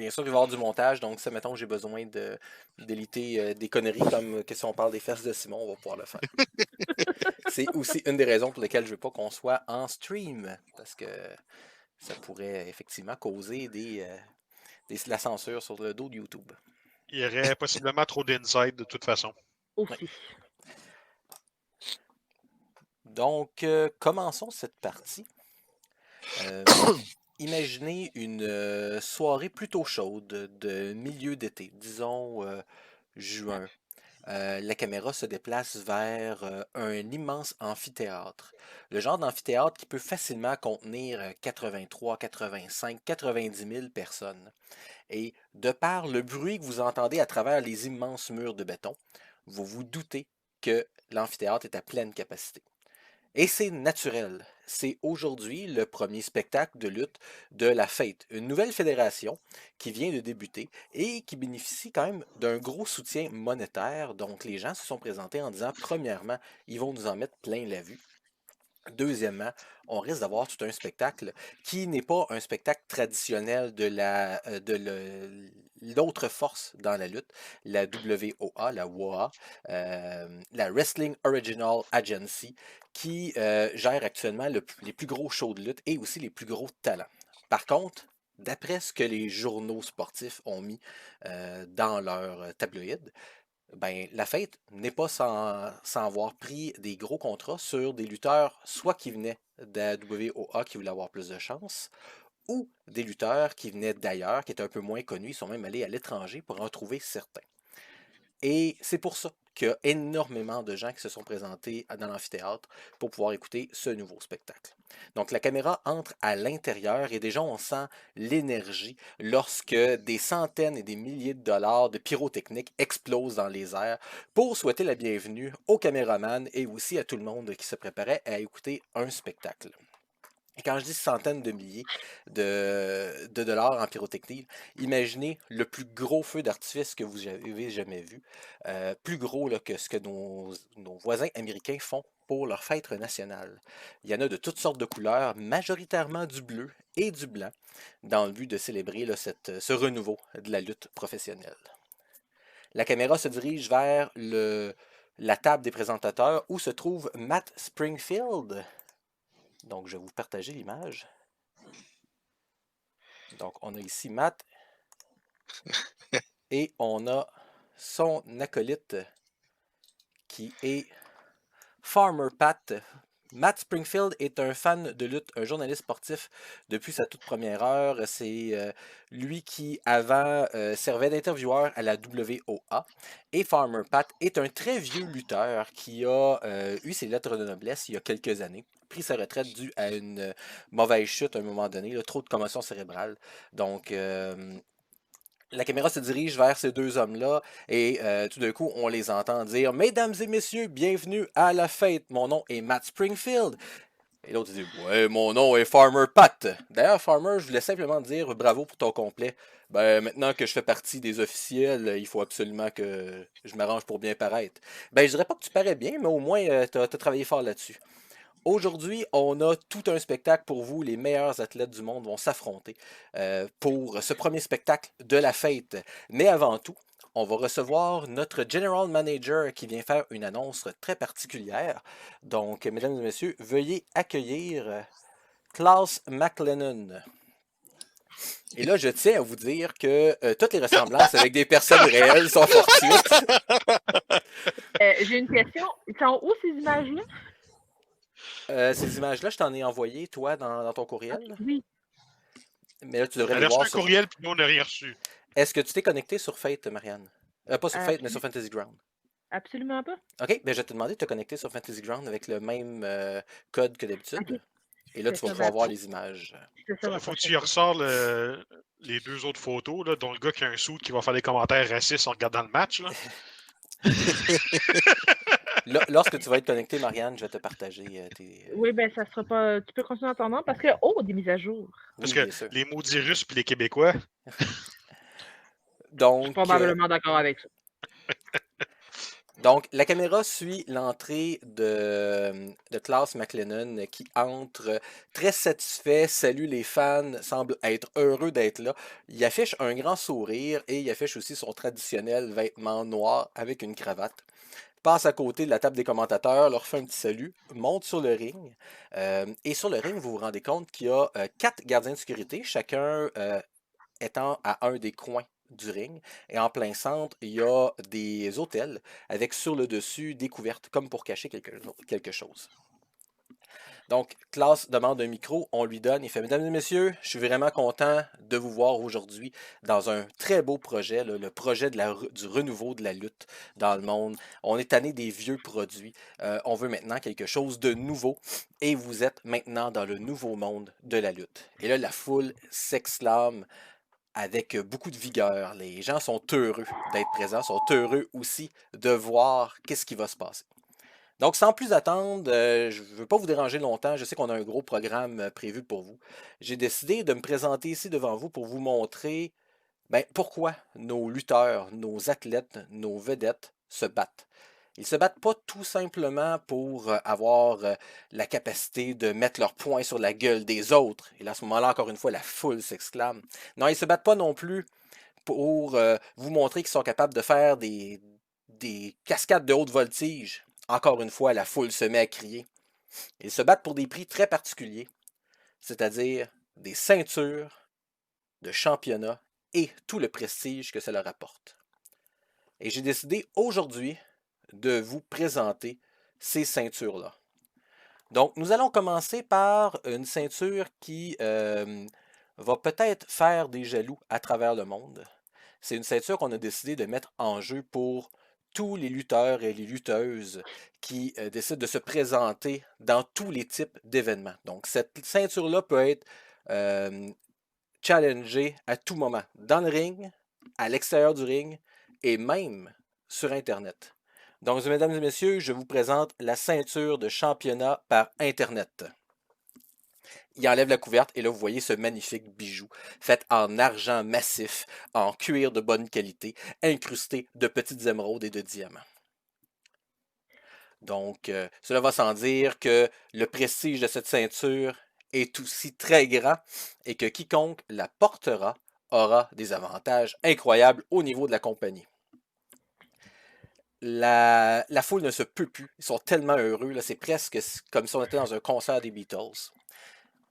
bien sûr, il va y avoir du montage, donc ça, mettons, j'ai besoin d'éliter des conneries comme que si on parle des fesses de Simon, on va pouvoir le faire. C'est aussi une des raisons pour lesquelles je veux pas qu'on soit en stream, parce que ça pourrait effectivement causer la censure sur le dos de YouTube. Il y aurait possiblement trop d'inside de toute façon. Ouais. Aussi. Donc, commençons cette partie. Imaginez une soirée plutôt chaude de milieu d'été, disons juin. La caméra se déplace vers un immense amphithéâtre. Le genre d'amphithéâtre qui peut facilement contenir 83, 85, 90 000 personnes. Et de par le bruit que vous entendez à travers les immenses murs de béton, vous vous doutez que l'amphithéâtre est à pleine capacité. Et c'est naturel. C'est aujourd'hui le premier spectacle de lutte de la Fate, une nouvelle fédération qui vient de débuter et qui bénéficie quand même d'un gros soutien monétaire. Donc les gens se sont présentés en disant, premièrement, ils vont nous en mettre plein la vue. Deuxièmement, on risque d'avoir tout un spectacle qui n'est pas un spectacle traditionnel de l'autre force dans la lutte, la WOA, la WOA, la Wrestling Original Agency, qui gère actuellement les plus gros shows de lutte et aussi les plus gros talents. Par contre, d'après ce que les journaux sportifs ont mis dans leur tabloïd, ben, la Fate n'est pas sans avoir pris des gros contrats sur des lutteurs, soit qui venaient de la WOA qui voulaient avoir plus de chance, ou des lutteurs qui venaient d'ailleurs, qui étaient un peu moins connus, ils sont même allés à l'étranger pour en trouver certains. Et c'est pour ça qu'il y a énormément de gens qui se sont présentés dans l'amphithéâtre pour pouvoir écouter ce nouveau spectacle. Donc la caméra entre à l'intérieur et déjà on sent l'énergie lorsque des centaines et des milliers de dollars de pyrotechnique explosent dans les airs pour souhaiter la bienvenue aux caméramans et aussi à tout le monde qui se préparait à écouter un spectacle. Et quand je dis centaines de milliers de dollars en pyrotechnie, imaginez le plus gros feu d'artifice que vous avez jamais vu, plus gros là, que ce que nos voisins américains font pour leur fête nationale. Il y en a de toutes sortes de couleurs, majoritairement du bleu et du blanc, dans le but de célébrer là, ce renouveau de la lutte professionnelle. La caméra se dirige vers la table des présentateurs où se trouve Matt Springfield. Donc, je vais vous partager l'image. Donc, on a ici Matt et on a son acolyte qui est Farmer Pat. Matt Springfield est un fan de lutte, un journaliste sportif depuis sa toute première heure. C'est lui qui, avant, servait d'intervieweur à la WOA. Et Farmer Pat est un très vieux lutteur qui a eu ses lettres de noblesse il y a quelques années. Pris sa retraite due à une mauvaise chute à un moment donné, là, trop de commotion cérébrale. Donc, la caméra se dirige vers ces deux hommes-là et tout d'un coup, on les entend dire « Mesdames et messieurs, bienvenue à la fête. Mon nom est Matt Springfield. » Et l'autre dit « Ouais, mon nom est Farmer Pat. » D'ailleurs, Farmer, je voulais simplement dire bravo pour ton complet. Ben, maintenant que je fais partie des officiels, il faut absolument que je m'arrange pour bien paraître. Ben, je dirais pas que tu parais bien, mais au moins, t'as travaillé fort là-dessus. Aujourd'hui, on a tout un spectacle pour vous. Les meilleurs athlètes du monde vont s'affronter pour ce premier spectacle de la fête. Mais avant tout, on va recevoir notre General Manager qui vient faire une annonce très particulière. Donc, mesdames et messieurs, veuillez accueillir Klaus McLennan. Et là, je tiens à vous dire que toutes les ressemblances avec des personnes réelles sont fortuites. J'ai une question. Ils sont où ces images-là? Ces images-là, je t'en ai envoyé, toi, dans ton courriel. Oui. Mais là, tu devrais les Elle a reçu voir un sur... courriel, puis nous, on n'a rien reçu. Est-ce que tu t'es connecté sur Fate, Marianne? Pas sur Fate, mais sur Absolument, Fantasy Ground. absolument pas. OK, ben je vais te demander de te connecter sur Fantasy Ground avec le même code que OK. d'habitude. Et là, C'est tu vas ça, pouvoir va. voir les images. C'est ça, va Faut que prochaine tu fois. ressors les deux autres photos, là, dont le gars qui a un suit qui va faire des commentaires racistes en regardant le match. Là. Lorsque tu vas être connecté, Marianne, je vais te partager tes... Oui, ben ça sera pas. Tu peux continuer en ton nom parce que. Oh, des mises à jour. Parce Oui, que bien sûr. les maudits Russes puis les Québécois, Je suis Donc, probablement d'accord avec ça. Donc, la caméra suit l'entrée de Klaus McLennan qui entre très satisfait, salue les fans, semble être heureux d'être là. Il affiche un grand sourire et il affiche aussi son traditionnel vêtement noir avec une cravate. Passe à côté de la table des commentateurs, leur fait un petit salut, monte sur le ring. Et sur le ring, vous vous rendez compte qu'il y a 4 gardiens de sécurité, chacun étant à un des coins du ring. Et en plein centre, il y a des hôtels avec sur le dessus des couvertes, comme pour cacher quelque chose. Donc, Klaus demande un micro, on lui donne, il fait Mesdames et messieurs, je suis vraiment content de vous voir aujourd'hui dans un très beau projet, là, le projet du renouveau de la lutte dans le monde. On est tanné des vieux produits, on veut maintenant quelque chose de nouveau et vous êtes maintenant dans le nouveau monde de la lutte. Et là, la foule s'exclame avec beaucoup de vigueur. Les gens sont heureux d'être présents, sont heureux aussi de voir qu'est-ce qui va se passer. Donc, sans plus attendre, je ne veux pas vous déranger longtemps. Je sais qu'on a un gros programme prévu pour vous. J'ai décidé de me présenter ici devant vous pour vous montrer pourquoi nos lutteurs, nos athlètes, nos vedettes se battent. Ils se battent pas tout simplement pour avoir la capacité de mettre leur poing sur la gueule des autres. Et là, à ce moment-là, encore une fois, la foule s'exclame. Non, ils se battent pas non plus pour vous montrer qu'ils sont capables de faire des cascades de haute voltige. Encore une fois, la foule se met à crier. Ils se battent pour des prix très particuliers, c'est-à-dire des ceintures de championnat et tout le prestige que ça leur apporte. Et j'ai décidé aujourd'hui de vous présenter ces ceintures-là. Donc, nous allons commencer par une ceinture qui va peut-être faire des jaloux à travers le monde. C'est une ceinture qu'on a décidé de mettre en jeu pour tous les lutteurs et les lutteuses qui décident de se présenter dans tous les types d'événements. Donc, cette ceinture-là peut être challengée à tout moment, dans le ring, à l'extérieur du ring et même sur Internet. Donc, mesdames et messieurs, je vous présente la ceinture de championnat par Internet. Il enlève la couverte et là, vous voyez ce magnifique bijou fait en argent massif, en cuir de bonne qualité, incrusté de petites émeraudes et de diamants. Donc, cela va sans dire que le prestige de cette ceinture est aussi très grand et que quiconque la portera aura des avantages incroyables au niveau de la compagnie. La foule ne se peut plus. Ils sont tellement heureux. Là, c'est presque comme si on était dans un concert des Beatles.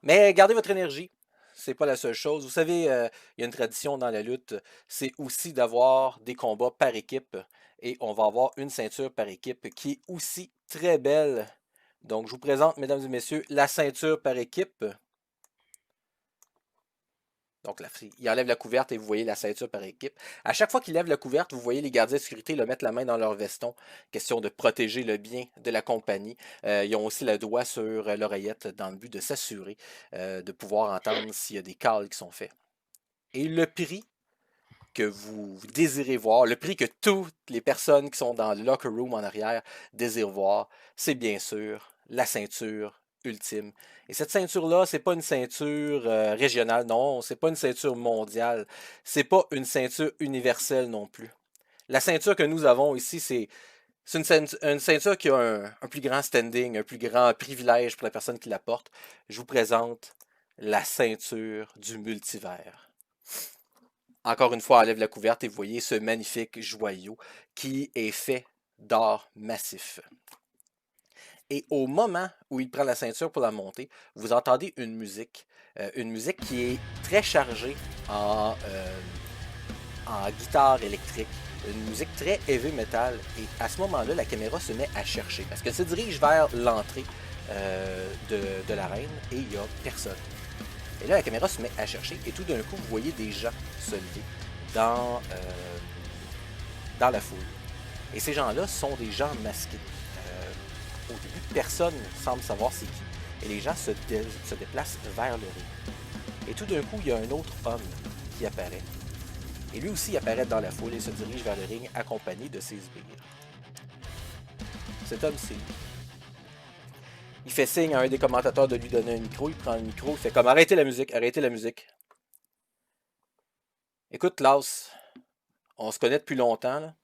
Mais gardez votre énergie. C'est pas la seule chose. Vous savez, il y a une tradition dans la lutte, c'est aussi d'avoir des combats par équipe. Et on va avoir une ceinture par équipe qui est aussi très belle. Donc, je vous présente, mesdames et messieurs, la ceinture par équipe. Donc, il enlève la couverte et vous voyez la ceinture par équipe. À chaque fois qu'il lève la couverte, vous voyez les gardiens de sécurité le mettre la main dans leur veston. Question de protéger le bien de la compagnie. Ils ont aussi le doigt sur l'oreillette dans le but de s'assurer de pouvoir entendre s'il y a des calls qui sont faits. Et le prix que vous désirez voir, le prix que toutes les personnes qui sont dans le locker room en arrière désirent voir, c'est bien sûr la ceinture ultime. Et cette ceinture-là, c'est pas une ceinture régionale, non, c'est pas une ceinture mondiale, c'est pas une ceinture universelle non plus. La ceinture que nous avons ici, c'est une ceinture qui a un plus grand standing, un plus grand privilège pour la personne qui la porte. Je vous présente la ceinture du multivers. Encore une fois, enlève la couverte et vous voyez ce magnifique joyau qui est fait d'or massif. Et au moment où il prend la ceinture pour la monter, vous entendez une musique qui est très chargée en guitare électrique, une musique très heavy metal. Et à ce moment-là, la caméra se met à chercher parce qu'elle se dirige vers l'entrée de l'arène et il n'y a personne. Et là, la caméra se met à chercher et tout d'un coup, vous voyez des gens se lever dans la foule. Et ces gens-là sont des gens masqués. Au début, personne ne semble savoir c'est qui. Et les gens se déplacent vers le ring. Et tout d'un coup, il y a un autre homme qui apparaît. Et lui aussi apparaît dans la foule et se dirige vers le ring accompagné de ses sbires. Cet homme, c'est lui. Il fait signe à un des commentateurs de lui donner un micro. Il prend le micro. Il fait comme arrêtez la musique, arrêtez la musique. Écoute, Klaus, on se connaît depuis longtemps, là.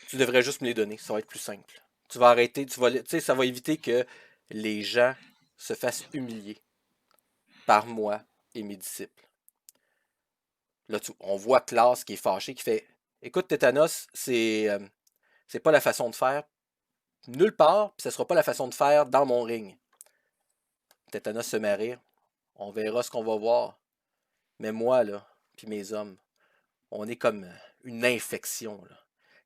Tu devrais juste me les donner, ça va être plus simple. Tu vas arrêter, tu sais, ça va éviter que les gens se fassent humilier par moi et mes disciples. Là, on voit Klaus qui est fâché, qui fait écoute, Tétanos, c'est pas la façon de faire nulle part, puis ce sera pas la façon de faire dans mon ring. Tétanos se met à rire. On verra ce qu'on va voir. Mais moi, là, puis mes hommes, on est comme une infection là,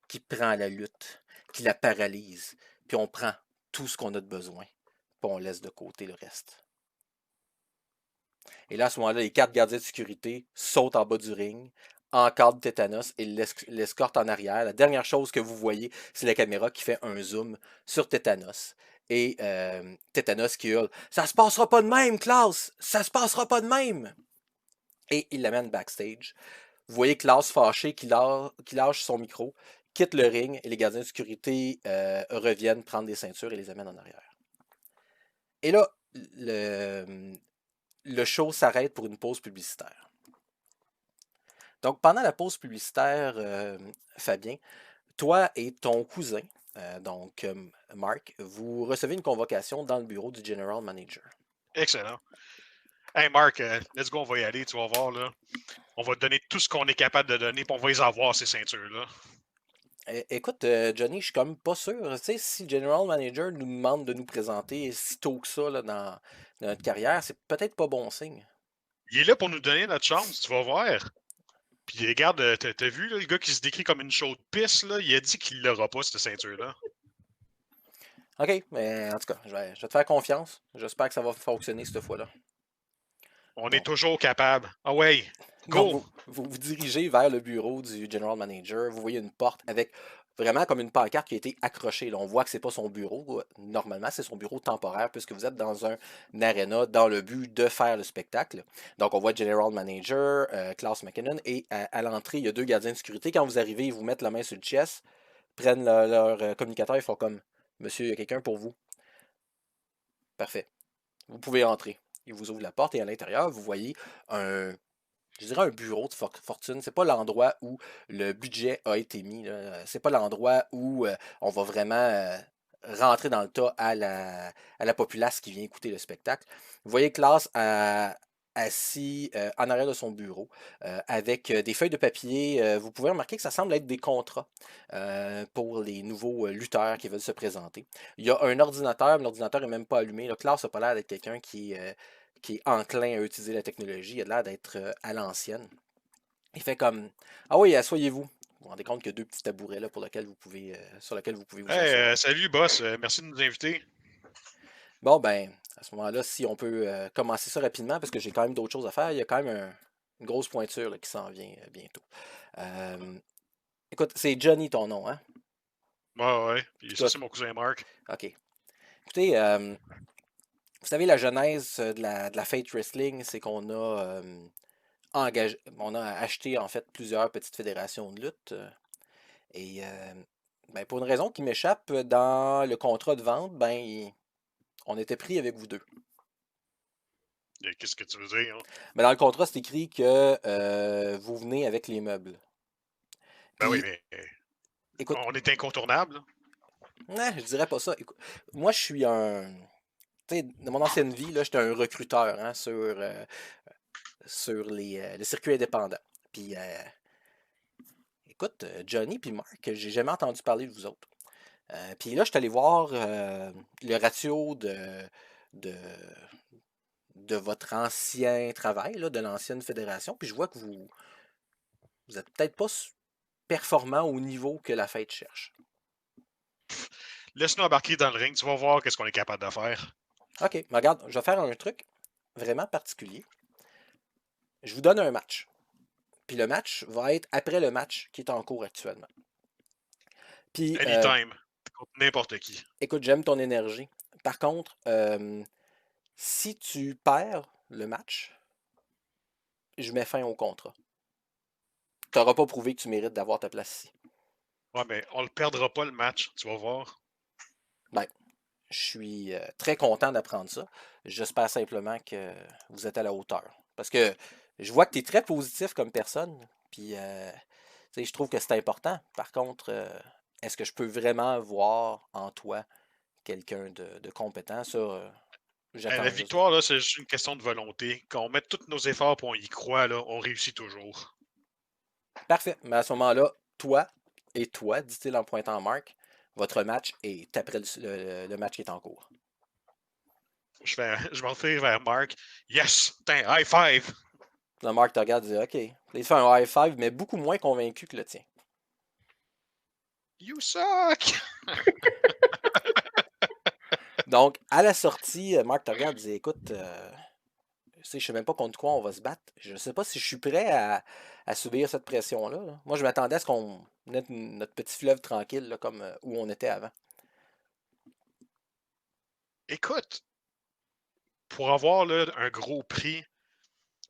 qui prend la lutte, qui la paralyse, puis on prend tout ce qu'on a de besoin, puis on laisse de côté le reste. Et là, à ce moment-là, les 4 gardiens de sécurité sautent en bas du ring, encadrent Tétanos et l'escortent en arrière. La dernière chose que vous voyez, c'est la caméra qui fait un zoom sur Tétanos. Et Tétanos qui hurle « Ça se passera pas de même, Klaus! Ça se passera pas de même! » Et il l'amène backstage. Vous voyez Klaus fâché qui lâche son micro, quitte le ring et les gardiens de sécurité reviennent prendre des ceintures et les amènent en arrière. Et là, le show s'arrête pour une pause publicitaire. Donc, pendant la pause publicitaire, Fabien, toi et ton cousin, donc Mark, vous recevez une convocation dans le bureau du General Manager. Excellent. Hey Mark, let's go, on va y aller, tu vas voir là. On va te donner tout ce qu'on est capable de donner, puis on va les avoir, ces ceintures-là. Écoute, Johnny, je suis comme pas sûr. Tu sais, si le General Manager nous demande de nous présenter si tôt que ça là, dans notre carrière, c'est peut-être pas bon signe. Il est là pour nous donner notre chance, tu vas voir. Puis regarde, t'as vu là, le gars qui se décrit comme une chaude pisse, là, il a dit qu'il l'aura pas, cette ceinture-là. OK, mais en tout cas, je vais te faire confiance. J'espère que ça va fonctionner cette fois-là. On est Donc, toujours capable. Ah ouais, donc go! vous dirigez vers le bureau du General Manager. Vous voyez une porte avec vraiment comme une pancarte qui a été accrochée. Là, on voit que c'est pas son bureau. Normalement, c'est son bureau temporaire puisque vous êtes dans un arena dans le but de faire le spectacle. Donc, on voit General Manager, Klaus McKinnon, et à l'entrée, il y a 2 gardiens de sécurité. Quand vous arrivez, ils vous mettent la main sur le chest, prennent leur communicateur et font comme Monsieur, il y a quelqu'un pour vous. Parfait. Vous pouvez entrer. Ils vous ouvrent la porte et à l'intérieur, vous voyez je dirais un bureau de fortune. C'est pas l'endroit où le budget a été mis. C'est pas l'endroit où on va vraiment rentrer dans le tas à la populace qui vient écouter le spectacle. Vous voyez Klaus assis en arrière de son bureau avec des feuilles de papier. Vous pouvez remarquer que ça semble être des contrats pour les nouveaux lutteurs qui veulent se présenter. Il y a un ordinateur, mais l'ordinateur n'est même pas allumé. Là, Klaus n'a pas l'air d'être quelqu'un qui est enclin à utiliser la technologie. Il a l'air d'être à l'ancienne. Il fait comme Ah oui, asseyez-vous. Vous vous rendez compte qu'il y a 2 petits tabourets là, sur lesquels vous pouvez vous asseoir. Hey, salut boss, merci de nous inviter. Bon, ben, à ce moment-là, si on peut commencer ça rapidement, parce que j'ai quand même d'autres choses à faire, il y a quand même une grosse pointure là, qui s'en vient bientôt. Écoute, c'est Johnny ton nom, hein? Ouais, puis ça Toi, c'est mon cousin Mark. OK. Écoutez, vous savez, la genèse de la Fate Wrestling, c'est qu'on a on a acheté en fait plusieurs petites fédérations de lutte. Et ben, pour une raison qui m'échappe, dans le contrat de vente, ben, on était pris avec vous deux. Qu'est-ce que tu veux dire? Hein? Mais dans le contrat, c'est écrit que vous venez avec les meubles. Ben oui, Puis, mais écoute, on est incontournable. je dirais pas ça. Écoute, moi, je suis un. Tu sais, dans mon ancienne vie, là, j'étais un recruteur hein, sur le circuit indépendant. Puis, écoute, Johnny puis Mark, j'ai jamais entendu parler de vous autres. Puis là, je suis allé voir le ratio de, de votre ancien travail, là, de l'ancienne fédération, puis je vois que vous êtes peut-être pas performant au niveau que la fête cherche. Laisse-nous embarquer dans le ring, tu vas voir qu'est-ce qu'on est capable de faire. OK, mais regarde, je vais faire un truc vraiment particulier. Je vous donne un match. Puis le match va être après le match qui est en cours actuellement. Puis, Anytime, contre n'importe qui. écoute, j'aime ton énergie. Par contre, si tu perds le match, je mets fin au contrat. Tu n'auras pas prouvé que tu mérites d'avoir ta place ici. Ouais, mais on le perdra pas le match, tu vas voir. Ben, je suis très content d'apprendre ça. J'espère simplement que vous êtes à la hauteur. Parce que je vois que tu es très positif comme personne. Puis, tu sais, je trouve que c'est important. Par contre, est-ce que je peux vraiment voir en toi quelqu'un de compétent? Ça, j'attends La juste. victoire, là, c'est juste une question de volonté. Quand on met tous nos efforts et on y croit, là, on réussit toujours. Parfait. Mais à ce moment-là, toi et toi, dit-il en pointant Marc, votre match est après le match qui est en cours. Je vais me faire vers Mark. Yes! Tain, high five! Là, Marc te regarde et dit OK. Puis il fait un high five, mais beaucoup moins convaincu que le tien. You suck! Donc, à la sortie, Marc te regarde et dit écoute, je sais même pas contre quoi on va se battre. Je sais pas si je suis prêt à subir cette pression-là. Là. Moi, je m'attendais à ce qu'on ait notre petit fleuve tranquille, là, comme où on était avant. Écoute, pour avoir là, un gros prix,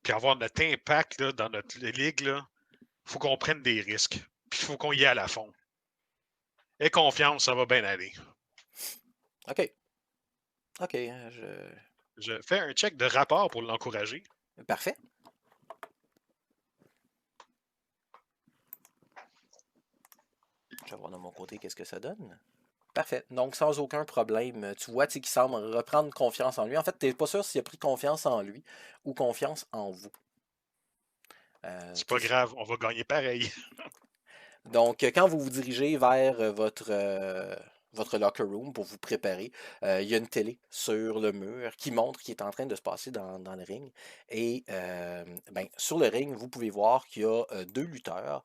puis avoir notre impact là, dans notre ligue, il faut qu'on prenne des risques. Puis il faut qu'on y aille à la fond. Aie confiance, ça va bien aller. OK. OK. Je fais un check de rapport pour l'encourager. Parfait. Je vais voir de mon côté qu'est-ce que ça donne. Parfait. Donc, sans aucun problème, tu vois qu'il semble reprendre confiance en lui. En fait, tu n'es pas sûr s'il a pris confiance en lui ou confiance en vous. C'est pas grave, on va gagner pareil. Donc, quand vous vous dirigez vers votre locker room pour vous préparer, il y a une télé sur le mur qui montre ce qui est en train de se passer dans le ring. Et ben, sur le ring, vous pouvez voir qu'il y a deux lutteurs.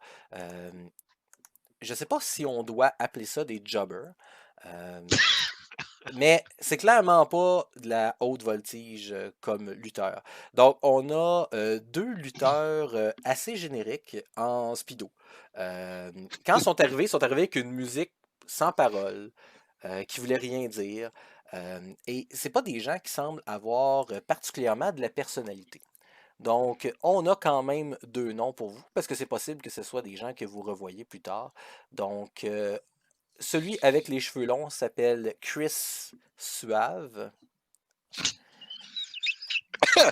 Je ne sais pas si on doit appeler ça des jobbers. Mais c'est clairement pas de la haute voltige comme lutteur. Donc, on a deux lutteurs assez génériques en speedo. Quand ils sont arrivés avec une musique sans parole, qui voulait rien dire. Et c'est pas des gens qui semblent avoir particulièrement de la personnalité. Donc, on a quand même deux noms pour vous, parce que c'est possible que ce soit des gens que vous revoyez plus tard. Donc, celui avec les cheveux longs s'appelle Chris Suave. Ben,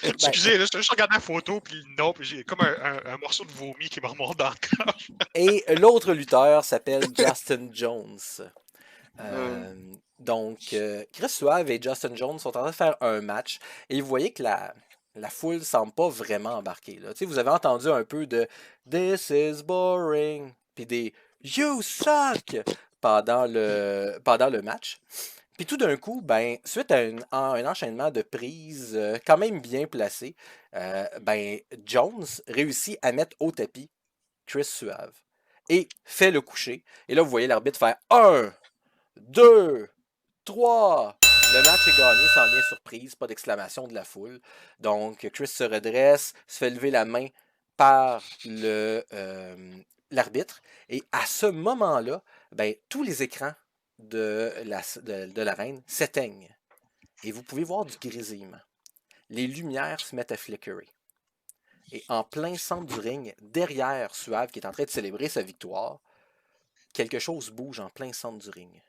Excusez, là, je regardais la photo, puis le nom, puis j'ai comme un morceau de vomi qui me remonte dans le corps. et l'autre lutteur s'appelle Justin Jones. Donc, Chris Suave et Justin Jones sont en train de faire un match et vous voyez que la foule semble pas vraiment embarquée. Là. Tu sais, vous avez entendu un peu de This is boring, puis des You suck pendant le match. Puis tout d'un coup, ben, suite à un enchaînement de prises quand même bien placées, ben, Jones réussit à mettre au tapis Chris Suave et fait le coucher. Et là, vous voyez l'arbitre faire 1, 2, 3. Le match est gagné sans lien surprise, pas d'exclamation de la foule. Donc, Chris se redresse, se fait lever la main par l'arbitre. Et à ce moment-là, ben, tous les écrans de l'arène s'éteignent. Et vous pouvez voir du grésillement. Les lumières se mettent à flickerer. Et en plein centre du ring, derrière Suave qui est en train de célébrer sa victoire, quelque chose bouge en plein centre du ring.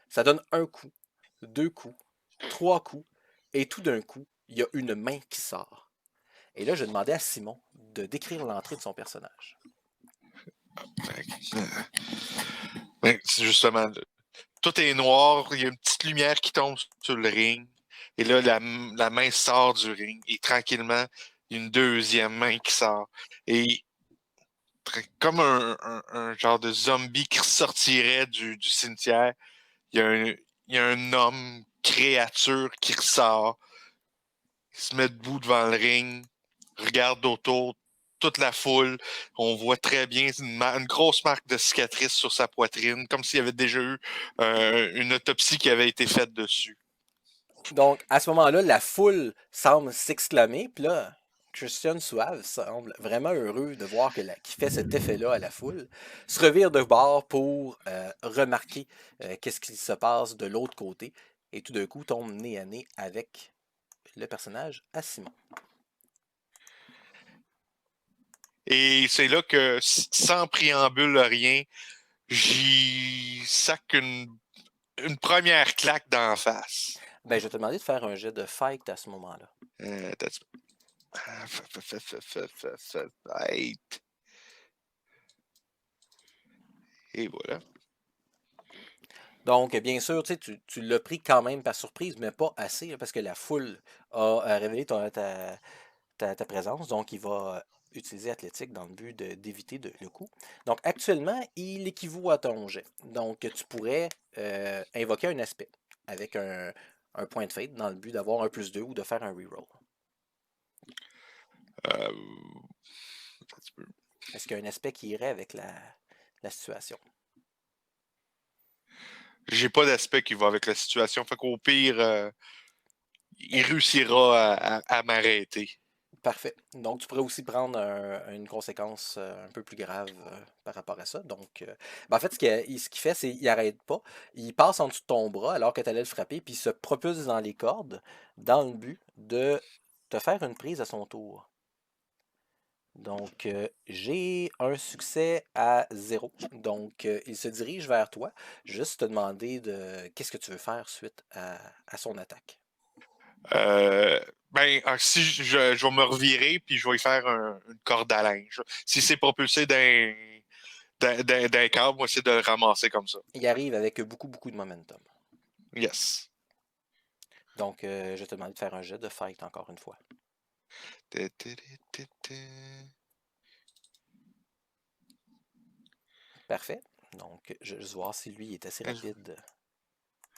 Ça donne un coup, deux coups, trois coups, et tout d'un coup, il y a une main qui sort. Et là, je demandais à Simon de décrire l'entrée de son personnage. C'est justement, tout est noir, il y a une petite lumière qui tombe sur le ring, et là, la main sort du ring, et tranquillement, il y a une deuxième main qui sort. Et comme un genre de zombie qui ressortirait du cimetière, il y a un homme, créature qui ressort, il se met debout devant le ring, regarde autour, toute la foule. On voit très bien une grosse marque de cicatrice sur sa poitrine, comme s'il y avait déjà eu une autopsie qui avait été faite dessus. Donc, à ce moment-là, la foule semble s'exclamer, puis là, Christian Suave semble vraiment heureux de voir qu'il fait cet effet-là à la foule, se revire de bord pour remarquer qu'est-ce qui se passe de l'autre côté, et tout d'un coup tombe nez à nez avec le personnage à Simon. Et c'est là que, sans préambule rien, j'y sac une première claque d'en face. Ben, je vais te demander de faire un jet de fight à ce moment-là. Fight. Et voilà. Donc, bien sûr, tu l'as pris quand même par surprise, mais pas assez, là, parce que la foule a révélé ta présence. Donc, il va utiliser athlétique dans le but d'éviter le coup. Donc, actuellement, il équivaut à ton jet. Donc, tu pourrais invoquer un aspect avec un point de fate dans le but d'avoir un +2 ou de faire un reroll. Un petit peu. Est-ce qu'il y a un aspect qui irait avec la situation? J'ai pas d'aspect qui va avec la situation. Fait qu'au pire, il réussira à m'arrêter. Parfait. Donc, tu pourrais aussi prendre une conséquence un peu plus grave par rapport à ça. Donc, en fait, ce qu'il fait, c'est qu'il n'arrête pas. Il passe en dessous de ton bras alors que tu allais le frapper, puis il se propulse dans les cordes dans le but de te faire une prise à son tour. Donc, j'ai un succès à 0. Donc, il se dirige vers toi. Juste te demander de qu'est-ce que tu veux faire suite à son attaque. Si je vais me revirer, puis je vais y faire une corde à linge. Si c'est propulsé d'un câble, moi, c'est de le ramasser comme ça. Il arrive avec beaucoup, beaucoup de momentum. Yes. Donc, je vais te demander de faire un jet de fight encore une fois. Parfait. Donc, je vais juste voir si lui est assez rapide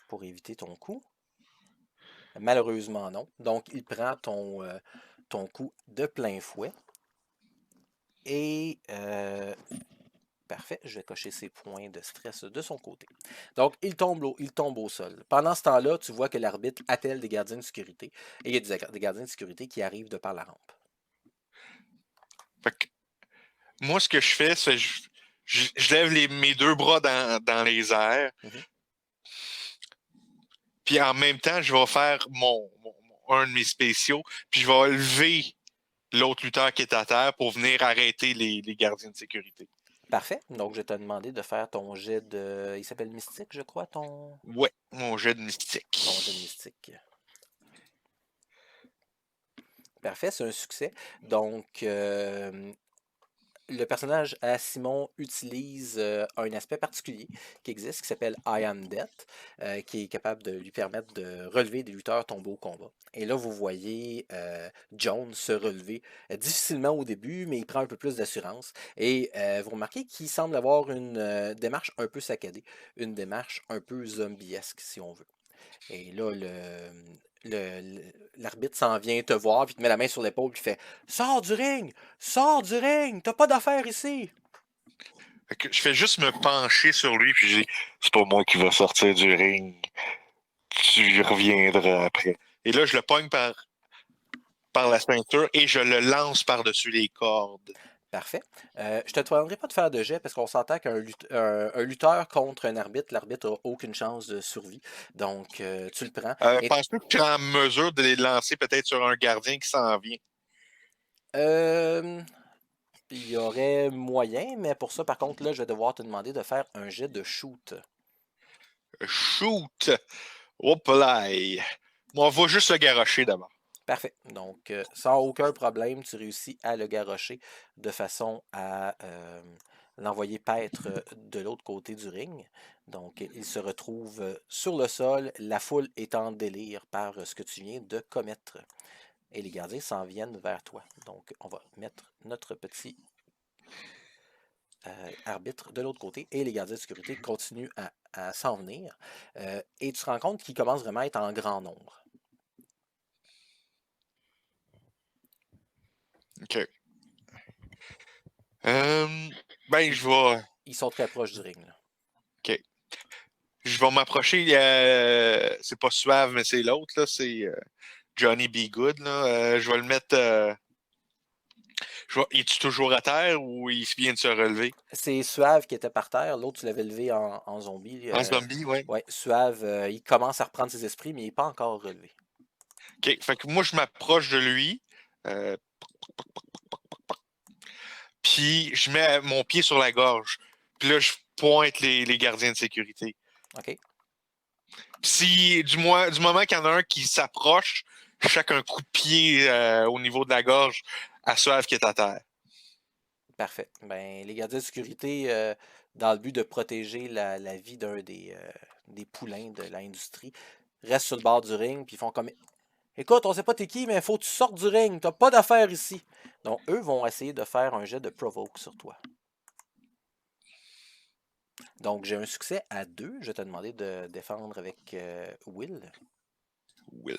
pour éviter ton coup. Malheureusement, non. Donc, il prend ton coup de plein fouet. Et parfait, je vais cocher ses points de stress de son côté. Donc, il tombe au sol. Pendant ce temps-là, tu vois que l'arbitre appelle des gardiens de sécurité. Et il y a des gardiens de sécurité qui arrivent de par la rampe. Fait que, moi, ce que je fais, c'est je lève mes deux bras dans les airs. Mhm. Puis en même temps, je vais faire un de mes spéciaux. Puis je vais lever l'autre lutteur qui est à terre pour venir arrêter les gardiens de sécurité. Parfait. Donc, je vais te demander de faire ton jet de... Il s'appelle Mystique, je crois, ton Ouais, mon jet de mystique. jet de Mystique. Parfait, c'est un succès. Donc, le personnage à Simon utilise un aspect particulier qui existe, qui s'appelle I Am Death, qui est capable de lui permettre de relever des lutteurs tombés au combat. Et là, vous voyez Jones se relever difficilement au début, mais il prend un peu plus d'assurance. Et vous remarquez qu'il semble avoir une démarche un peu saccadée, une démarche un peu zombiesque, si on veut. Et là, l'arbitre s'en vient te voir, puis te met la main sur l'épaule, puis fait Sors du ring! Sors du ring! T'as pas d'affaires ici! Fait que je fais juste me pencher sur lui, puis je dis c'est pas moi qui va sortir du ring. Tu reviendras après. Et là, je le pogne par la ceinture et je le lance par-dessus les cordes. Parfait. Je te demanderai pas de faire de jet parce qu'on s'entend qu'un lutteur contre un arbitre, l'arbitre n'a aucune chance de survie. Donc, tu le prends. Et Penses-tu que tu es en mesure de les lancer peut-être sur un gardien qui s'en vient? il y aurait moyen, mais pour ça, par contre, là, je vais devoir te demander de faire un jet de shoot. Shoot! Hop là! Moi, on va juste le garrocher d'abord. Parfait. Donc, sans aucun problème, tu réussis à le garrocher de façon à l'envoyer paître de l'autre côté du ring. Donc, il se retrouve sur le sol, la foule est en délire par ce que tu viens de commettre. Et les gardiens s'en viennent vers toi. Donc, on va mettre notre petit arbitre de l'autre côté et les gardiens de sécurité continuent à s'en venir. Et tu te rends compte qu'ils commencent vraiment à être en grand nombre. OK. Je vais. Ils sont très proches du ring. Là. OK. Je vais m'approcher. C'est pas Suave, mais c'est l'autre, là. C'est Johnny B. Good, là. Je vais le mettre. Es-tu toujours à terre ou il vient de se relever? C'est Suave qui était par terre. L'autre, tu l'avais levé en zombie. En zombie, oui. Ouais, Suave, il commence à reprendre ses esprits, mais il n'est pas encore relevé. OK. Fait que moi, je m'approche de lui. Puis je mets mon pied sur la gorge. Puis là, je pointe les gardiens de sécurité. OK. Si du moment qu'il y en a un qui s'approche, je chaque un coup de pied au niveau de la gorge à Suave qui est à terre. Parfait. Ben, les gardiens de sécurité, dans le but de protéger la vie d'un des poulains de l'industrie, restent sur le bord du ring, puis ils font comme écoute, on sait pas t'es qui, mais faut que tu sortes du ring, t'as pas d'affaires ici. Donc, eux vont essayer de faire un jet de provoke sur toi. Donc, j'ai un succès à 2. Je vais te demander de défendre avec Will. Will.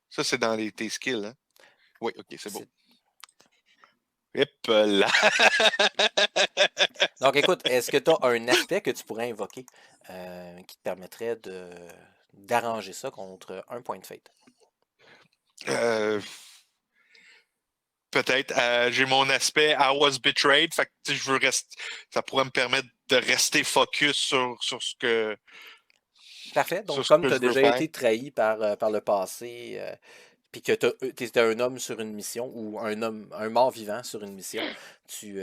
Ça, c'est dans tes skills, hein? Oui, ok, c'est bon. Hip là! Donc, écoute, est-ce que tu as un aspect que tu pourrais invoquer qui te permettrait d'arranger ça contre un point de fate? Peut-être. J'ai mon aspect I was betrayed. Fait que je veux rester. Ça pourrait me permettre de rester focus sur ce que. Parfait. Sur Donc, ce comme que tu as je veux déjà faire. été trahi par le passé, puis que tu étais un homme sur une mission ou un mort vivant sur une mission, tu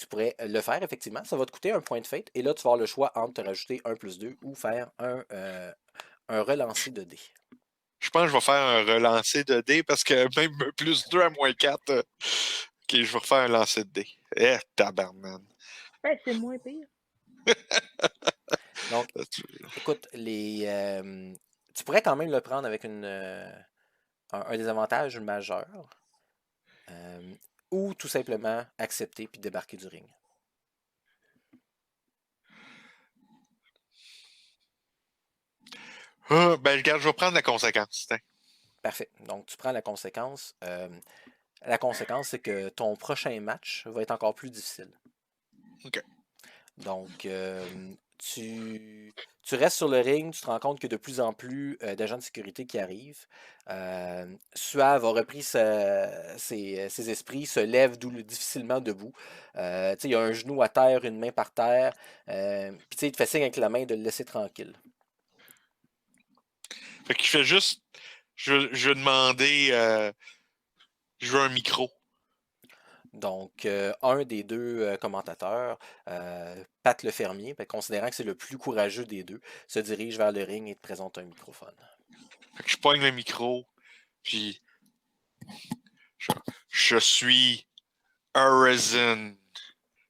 pourrais le faire, effectivement. Ça va te coûter un point de fate. Et là, tu vas avoir le choix entre te rajouter un plus 2 ou faire un relancé de dés. Je pense que je vais faire un relancé de dés parce que même plus 2 à moins 4. Ok, je vais refaire un lancer de dés. Tabarnan. Ben, c'est moins pire. Donc, écoute, tu pourrais quand même le prendre avec un désavantage majeur. Ou tout simplement accepter puis débarquer du ring. Ben, regarde, je vais prendre la conséquence. Tiens. Parfait. Donc, tu prends la conséquence. La conséquence, c'est que ton prochain match va être encore plus difficile. OK. Donc, tu restes sur le ring, tu te rends compte qu'il y a de plus en plus d'agents de sécurité qui arrivent. Suave a repris ses esprits, se lève difficilement debout. Il y a un genou à terre, une main par terre. Puis il te fait signe avec la main de le laisser tranquille. Fait que je fais juste. Je vais demander. Je veux un micro. Donc, un des deux commentateurs, Pat le fermier, considérant que c'est le plus courageux des deux, se dirige vers le ring et te présente un microphone. Fait que je pogne le micro, puis je suis Arisen.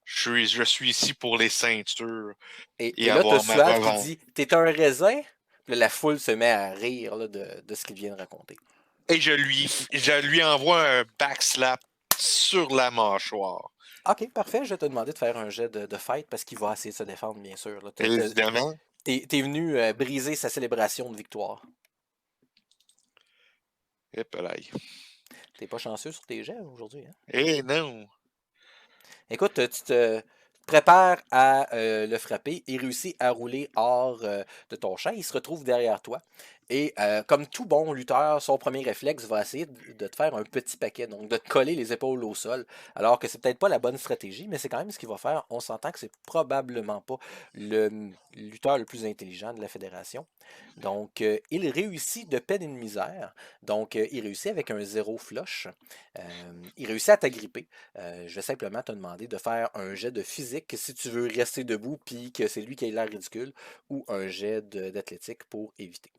Je suis ici pour les ceintures Et et là, tu as avoir ma Suave qui revanche. dit t'es un raisin. Puis là, la foule se met à rire là, de ce qu'il vient de raconter. Et je lui envoie un backslap sur la mâchoire. Ok, parfait. Je vais te demander de faire un jet de fight parce qu'il va essayer de se défendre, bien sûr. Là. Évidemment. T'es venu briser sa célébration de victoire. Et pareil. T'es pas chanceux sur tes jets aujourd'hui. Hein? Eh non. Écoute, tu te prépares à le frapper. Il réussit à rouler hors de ton champ. Il se retrouve derrière toi. Et comme tout bon lutteur, son premier réflexe va essayer de te faire un petit paquet, donc de te coller les épaules au sol. Alors que c'est peut-être pas la bonne stratégie, mais c'est quand même ce qu'il va faire. On s'entend que c'est probablement pas le lutteur le plus intelligent de la fédération. Donc, il réussit de peine et de misère. Donc, il réussit avec un 0 flush. Il réussit à t'agripper. Je vais simplement te demander de faire un jet de physique si tu veux rester debout puis que c'est lui qui ait l'air ridicule ou un jet d'athlétique pour éviter.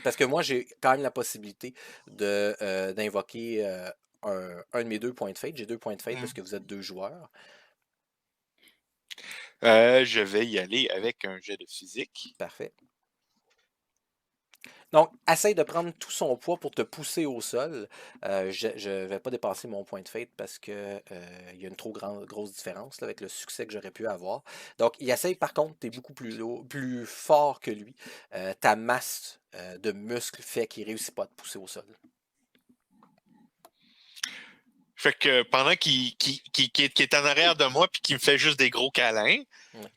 Parce que moi, j'ai quand même la possibilité d'invoquer un de mes 2 points de fate. J'ai 2 points de fate parce que vous êtes 2 joueurs. Je vais y aller avec un jet de physique. Parfait. Donc, essaye de prendre tout son poids pour te pousser au sol. Je ne vais pas dépasser mon point de fate parce que il y a une trop grosse différence là, avec le succès que j'aurais pu avoir. Donc, il essaye, par contre, tu es beaucoup plus fort que lui. Ta masse de muscles fait qu'il ne réussit pas à te pousser au sol. Fait que pendant qu'il est en arrière de moi puis qu'il me fait juste des gros câlins, Ouais.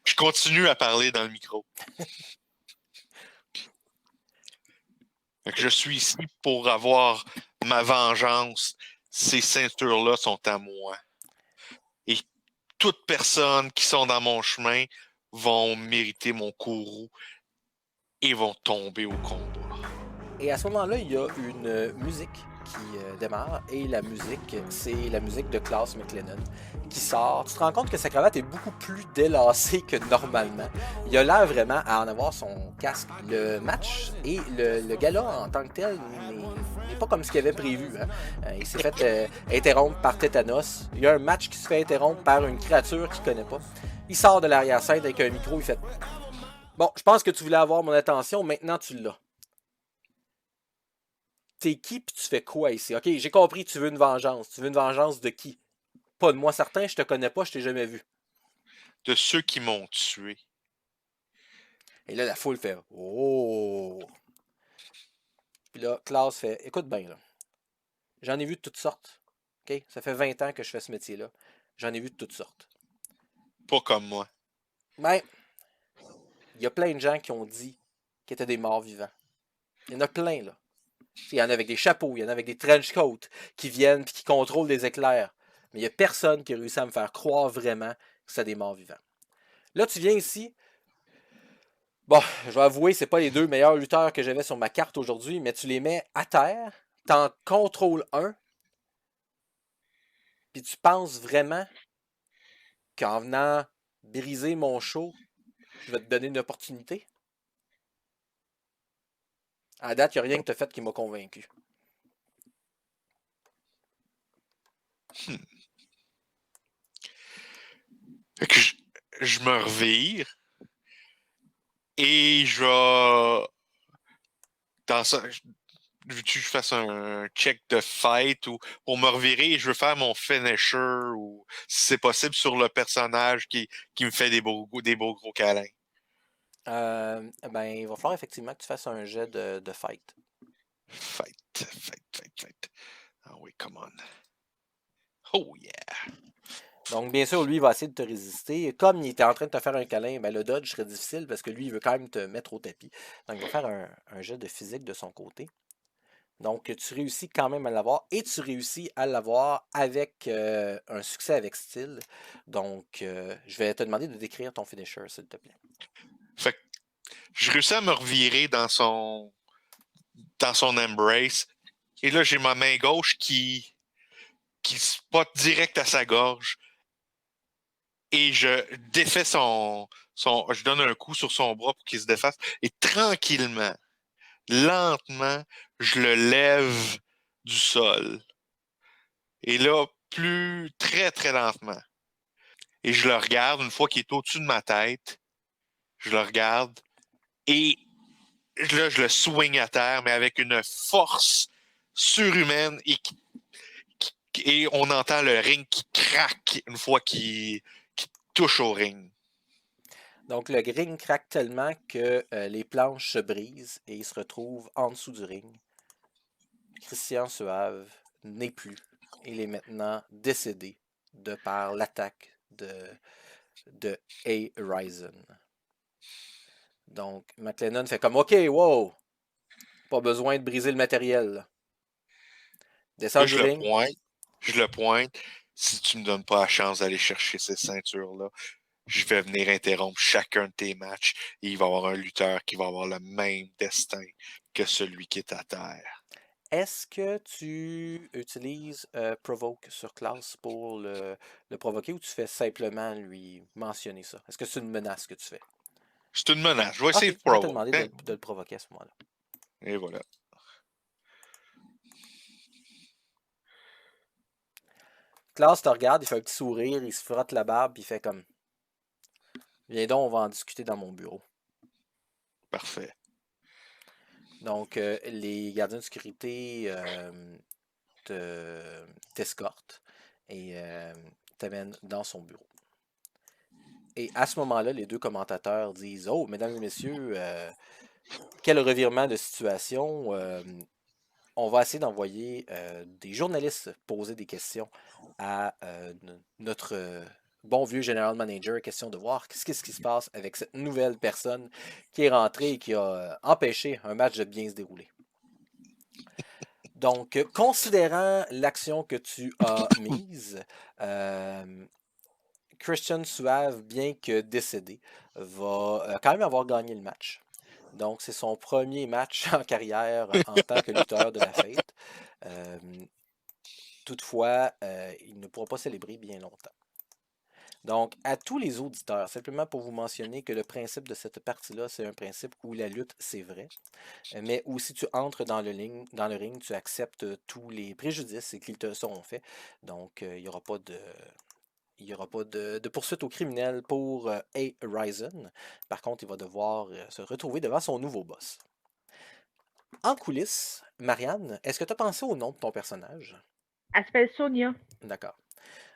je continue à parler dans le micro. Fait que je suis ici pour avoir ma vengeance. Ces ceintures-là sont à moi. Et toutes personnes qui sont dans mon chemin vont mériter mon courroux et vont tomber au combat. Et à ce moment-là, il y a une musique qui démarre et la musique, c'est la musique de Klaus McLennan qui sort. Tu te rends compte que sa cravate est beaucoup plus délassée que normalement. Il a l'air vraiment à en avoir son casque. Le match et le gala en tant que tel n'est pas comme ce qu'il avait prévu. Hein. Il s'est fait interrompre par tétanos. Il y a un match qui se fait interrompre par une créature qu'il connaît pas. Il sort de l'arrière-scène avec un micro, il fait « Bon, je pense que tu voulais avoir mon attention, maintenant tu l'as. » T'es qui pis tu fais quoi ici? Ok, j'ai compris, tu veux une vengeance. Tu veux une vengeance de qui? Pas de moi certain, je te connais pas, je t'ai jamais vu. De ceux qui m'ont tué. Et là, la foule fait « Oh! » Puis là, Klaus fait « Écoute bien, là. J'en ai vu de toutes sortes. Ok? Ça fait 20 ans que je fais ce métier-là. J'en ai vu de toutes sortes. Pas comme moi. Ben, il y a plein de gens qui ont dit qu'ils étaient des morts vivants. Il y en a plein, là. Il y en a avec des chapeaux, il y en a avec des trench coats qui viennent et qui contrôlent des éclairs. Mais il n'y a personne qui a réussi à me faire croire vraiment que c'est des morts vivants. Là, tu viens ici. Bon, je vais avouer, c'est pas les 2 meilleurs lutteurs que j'avais sur ma carte aujourd'hui, mais tu les mets à terre, t'en contrôles un, puis tu penses vraiment qu'en venant briser mon show, je vais te donner une opportunité? À date, il n'y a rien que tu as fait qui m'a convaincu. Fait que je me revire et je vais. Dans ça, veux-tu que je fasse un check de fight ou pour me revirer et je veux faire mon finisher ou si c'est possible sur le personnage qui me fait des beaux gros câlins. Ben, il va falloir effectivement que tu fasses un jet de fight. Fight. Ah oui, come on. Oh yeah. Donc, bien sûr, lui, il va essayer de te résister. Comme il était en train de te faire un câlin, ben, le dodge serait difficile parce que lui, il veut quand même te mettre au tapis. Donc, il va faire un jet de physique de son côté. Donc, tu réussis quand même à l'avoir et tu réussis à l'avoir avec un succès avec style. Donc, je vais te demander de décrire ton finisher, s'il te plaît. Fait que je réussis à me revirer dans son embrace. Et là, j'ai ma main gauche qui spot direct à sa gorge. Et je défais je donne un coup sur son bras pour qu'il se défasse. Et tranquillement, lentement, je le lève du sol. Et là, très, très lentement. Et je le regarde une fois qu'il est au-dessus de ma tête. Je le regarde. Et là, je le swing à terre, mais avec une force surhumaine et on entend le ring qui craque une fois qu'il touche au ring. Donc, le ring craque tellement que les planches se brisent et il se retrouve en dessous du ring. Christian Suave n'est plus. Il est maintenant décédé de par l'attaque de A-Ryzen. Donc, McLennan fait comme « OK, wow! Pas besoin de briser le matériel. » Descends du ring. Je le pointe. Si tu me donnes pas la chance d'aller chercher ces ceintures-là, je vais venir interrompre chacun de tes matchs et il va y avoir un lutteur qui va avoir le même destin que celui qui est à terre. Est-ce que tu utilises Provoke sur Klaus pour le provoquer ou tu fais simplement lui mentionner ça? Est-ce que c'est une menace que tu fais? C'est une menace. Je vais essayer de Je vais te provoquer. demander de le provoquer à ce moment-là. Et voilà. Klaus te regarde, il fait un petit sourire, il se frotte la barbe, puis il fait comme « Viens donc, on va en discuter dans mon bureau. » Parfait. Donc, les gardiens de sécurité t'escortent et t'amènent dans son bureau. Et à ce moment-là, les 2 commentateurs disent « Oh, mesdames et messieurs, quel revirement de situation. On va essayer d'envoyer des journalistes poser des questions à notre bon vieux general manager, question de voir qu'est-ce qui se passe avec cette nouvelle personne qui est rentrée et qui a empêché un match de bien se dérouler. » Donc, considérant l'action que tu as mise, Christian Suave, bien que décédé, va quand même avoir gagné le match. Donc, c'est son premier match en carrière en tant que lutteur de la fête. Euh, toutefois, il ne pourra pas célébrer bien longtemps. Donc, à tous les auditeurs, simplement pour vous mentionner que le principe de cette partie-là, c'est un principe où la lutte, c'est vrai, mais où si tu entres dans le ring, tu acceptes tous les préjudices qu'ils te seront faits. Donc, il n'y aura pas de... Il n'y aura pas de poursuite au criminel pour A. Ryzen. Par contre, il va devoir se retrouver devant son nouveau boss. En coulisses, Marianne, est-ce que tu as pensé au nom de ton personnage? Elle s'appelle Sonia. D'accord.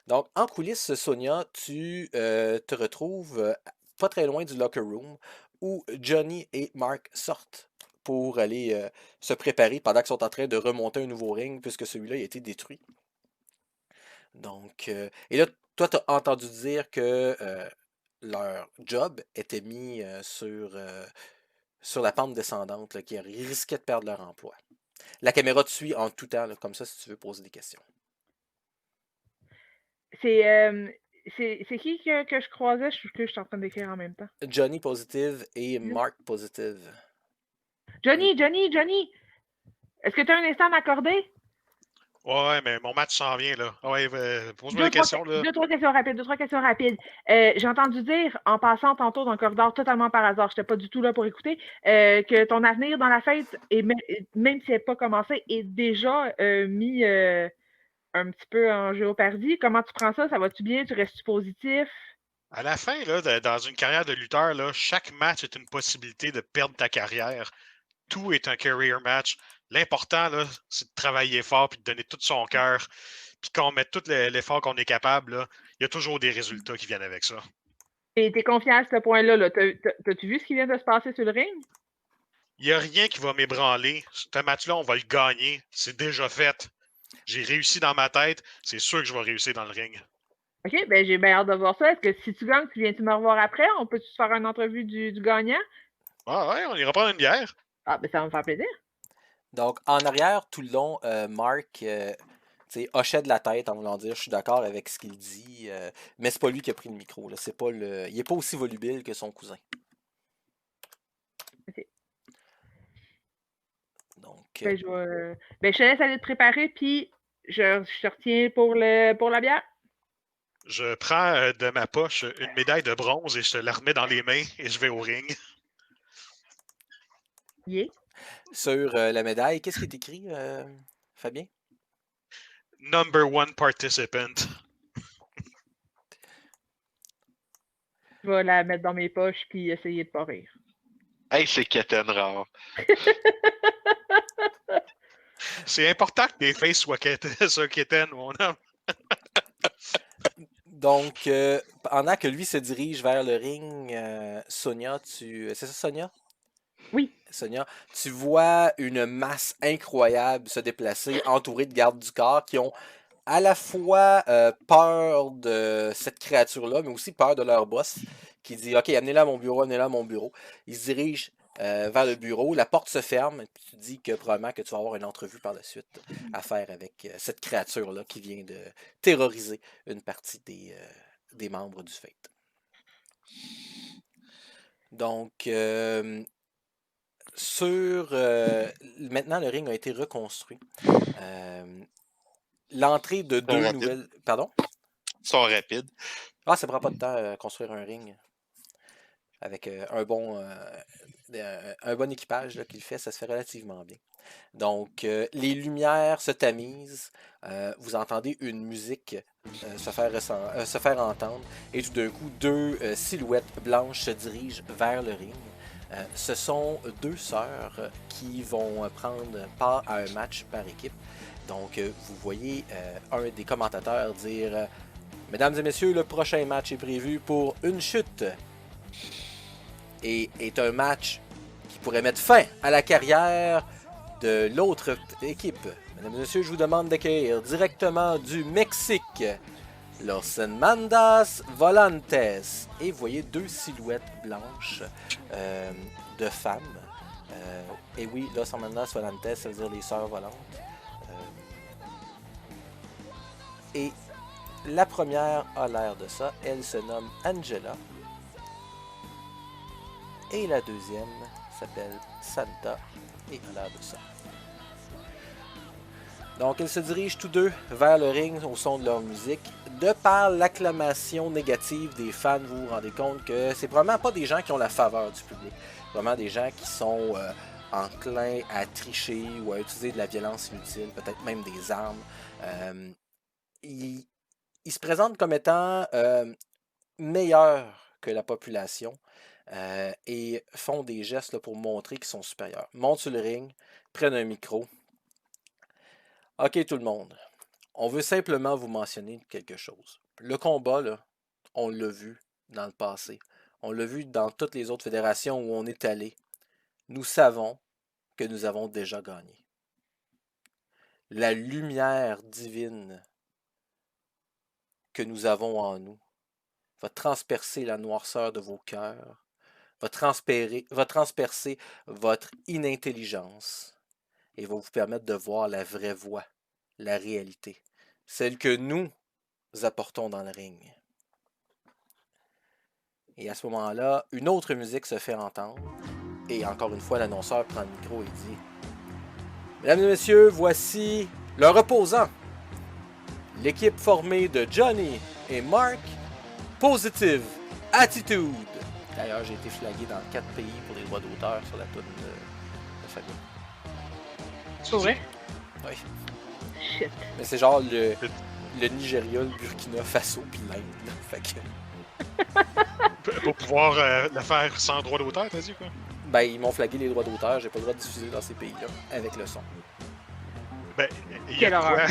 Donc, en coulisses, Sonia, tu te retrouves pas très loin du locker room où Johnny et Mark sortent pour aller se préparer pendant qu'ils sont en train de remonter un nouveau ring puisque celui-là a été détruit. Donc, et là, toi, tu as entendu dire que leur job était mis sur la pente descendante, là, qu'ils risquaient de perdre leur emploi. La caméra te suit en tout temps, là, comme ça, si tu veux poser des questions. C'est qui que je croisais? Je suis en train d'écrire en même temps. Johnny positive et Mark positive. Johnny! Est-ce que tu as un instant à m'accorder? Ouais, mais mon match s'en vient, là. Ouais, pose-moi des questions, là. Deux, trois questions rapides. J'ai entendu dire, en passant tantôt dans le corridor, totalement par hasard, je n'étais pas du tout là pour écouter, que ton avenir dans la fête, et même si elle n'est pas commencé, est déjà mis un petit peu en géopardie. Comment tu prends ça? Ça va-tu bien? Tu restes-tu positif? À la fin, là, dans une carrière de lutteur, là, chaque match est une possibilité de perdre ta carrière. Tout est un career match. L'important, là, c'est de travailler fort puis de donner tout son cœur. Puis qu'on mette tout l'effort qu'on est capable, là, il y a toujours des résultats qui viennent avec ça. Et t'es confiant à ce point-là. Là. T'as-tu vu ce qui vient de se passer sur le ring? Il n'y a rien qui va m'ébranler. Ce match-là, on va le gagner. C'est déjà fait. J'ai réussi dans ma tête. C'est sûr que je vais réussir dans le ring. OK, ben j'ai bien hâte de voir ça. Est-ce que si tu gagnes, tu viens-tu me revoir après? On peut-tu se faire une entrevue du gagnant? Ah ouais, on ira prendre une bière. Ah, ben ça va me faire plaisir. Donc, en arrière, tout le long, Mark hochait de la tête en voulant dire je suis d'accord avec ce qu'il dit, mais c'est pas lui qui a pris le micro. Là. C'est pas il n'est pas aussi volubile que son cousin. OK. Donc, Ben, je te laisse aller te préparer, puis je te retiens pour la bière. Je prends de ma poche une médaille de bronze et je te la remets dans les mains et je vais au ring. Yeah. sur la médaille, qu'est-ce qui est écrit, Fabien? Number one participant. Je vais la mettre dans mes poches, puis essayer de pas rire. Hey, c'est Keten rare. C'est important que les faces soient sur Keten, mon homme. Donc, pendant que lui se dirige vers le ring, Sonia, c'est ça, Sonia? Oui. Sonia, tu vois une masse incroyable se déplacer, entourée de gardes du corps qui ont à la fois peur de cette créature-là, mais aussi peur de leur boss, qui dit OK, amenez-la à mon bureau, amenez-la à mon bureau. Ils se dirigent vers le bureau, la porte se ferme, puis tu dis que probablement que tu vas avoir une entrevue par la suite à faire avec cette créature-là qui vient de terroriser une partie des membres du Fate. Donc, maintenant, le ring a été reconstruit. L'entrée de deux rapide. nouvelles. Pardon? Ils sont rapides. Ah, ça prend pas de temps construire un ring. Avec un bon équipage là, qui le fait, ça se fait relativement bien. Donc, les lumières se tamisent. Vous entendez une musique se faire entendre. Et tout d'un coup, deux silhouettes blanches se dirigent vers le ring. Ce sont deux sœurs qui vont prendre part à un match par équipe. Donc, vous voyez un des commentateurs dire Mesdames et messieurs, le prochain match est prévu pour une chute. Et est un match qui pourrait mettre fin à la carrière de l'autre équipe. Mesdames et messieurs, je vous demande d'accueillir directement du Mexique Los Mandas Volantes. Et vous voyez deux silhouettes blanches de femmes. Et oui, Los Mandas Volantes, ça veut dire les sœurs volantes. Et la première a l'air de ça. Elle se nomme Angela. Et la deuxième s'appelle Santa et a l'air de ça. Donc, ils se dirigent tous deux vers le ring au son de leur musique. De par l'acclamation négative des fans, vous vous rendez compte que c'est probablement pas des gens qui ont la faveur du public. Vraiment des gens qui sont enclins à tricher ou à utiliser de la violence inutile, peut-être même des armes. Ils se présentent comme étant meilleurs que la population et font des gestes là, pour montrer qu'ils sont supérieurs. Montent sur le ring, prennent un micro. OK tout le monde, on veut simplement vous mentionner quelque chose. Le combat, là, on l'a vu dans le passé. On l'a vu dans toutes les autres fédérations où on est allé. Nous savons que nous avons déjà gagné. La lumière divine que nous avons en nous va transpercer la noirceur de vos cœurs, va transpercer votre inintelligence et va vous permettre de voir la vraie voie, la réalité, celle que nous apportons dans le ring. Et à ce moment-là, une autre musique se fait entendre. Et encore une fois, l'annonceur prend le micro et dit « Mesdames et messieurs, voici le reposant. L'équipe formée de Johnny et Mark, Positive Attitude. » D'ailleurs, j'ai été flagué dans 4 pays pour les droits d'auteur sur la toune de famille. C'est vrai? Oui. Shit. Mais c'est genre le Nigeria, le Burkina Faso puis l'Inde. Fait que... Pour pouvoir le faire sans droit d'auteur, t'as dit quoi? Ben, ils m'ont flagué les droits d'auteur, j'ai pas le droit de diffuser dans ces pays-là avec le son. Ben, il y a Quelle quoi? horreur.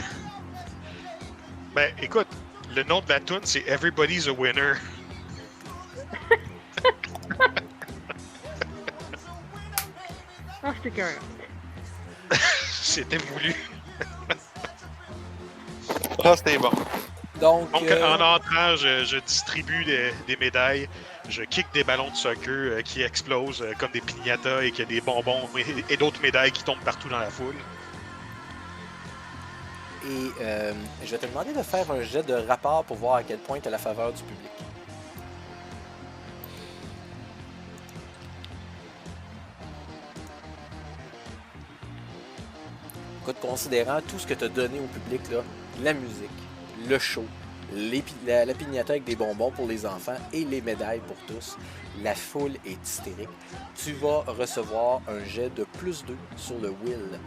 Ben, écoute, le nom de la tune c'est Everybody's a Winner. Ah, c'était qu'un. C'était voulu. Ah, c'était bon. Donc, Donc, en entrant, je distribue des médailles. Je kick des ballons de soccer qui explosent comme des piñatas et qu'il y a des bonbons et d'autres médailles qui tombent partout dans la foule. et je vais te demander de faire un jet de rapport pour voir à quel point tu as la faveur du public. Écoute, considérant tout ce que tu as donné au public, là, la musique, le show, la piñata avec des bonbons pour les enfants et les médailles pour tous, la foule est hystérique. Tu vas recevoir un jet de +2 sur le will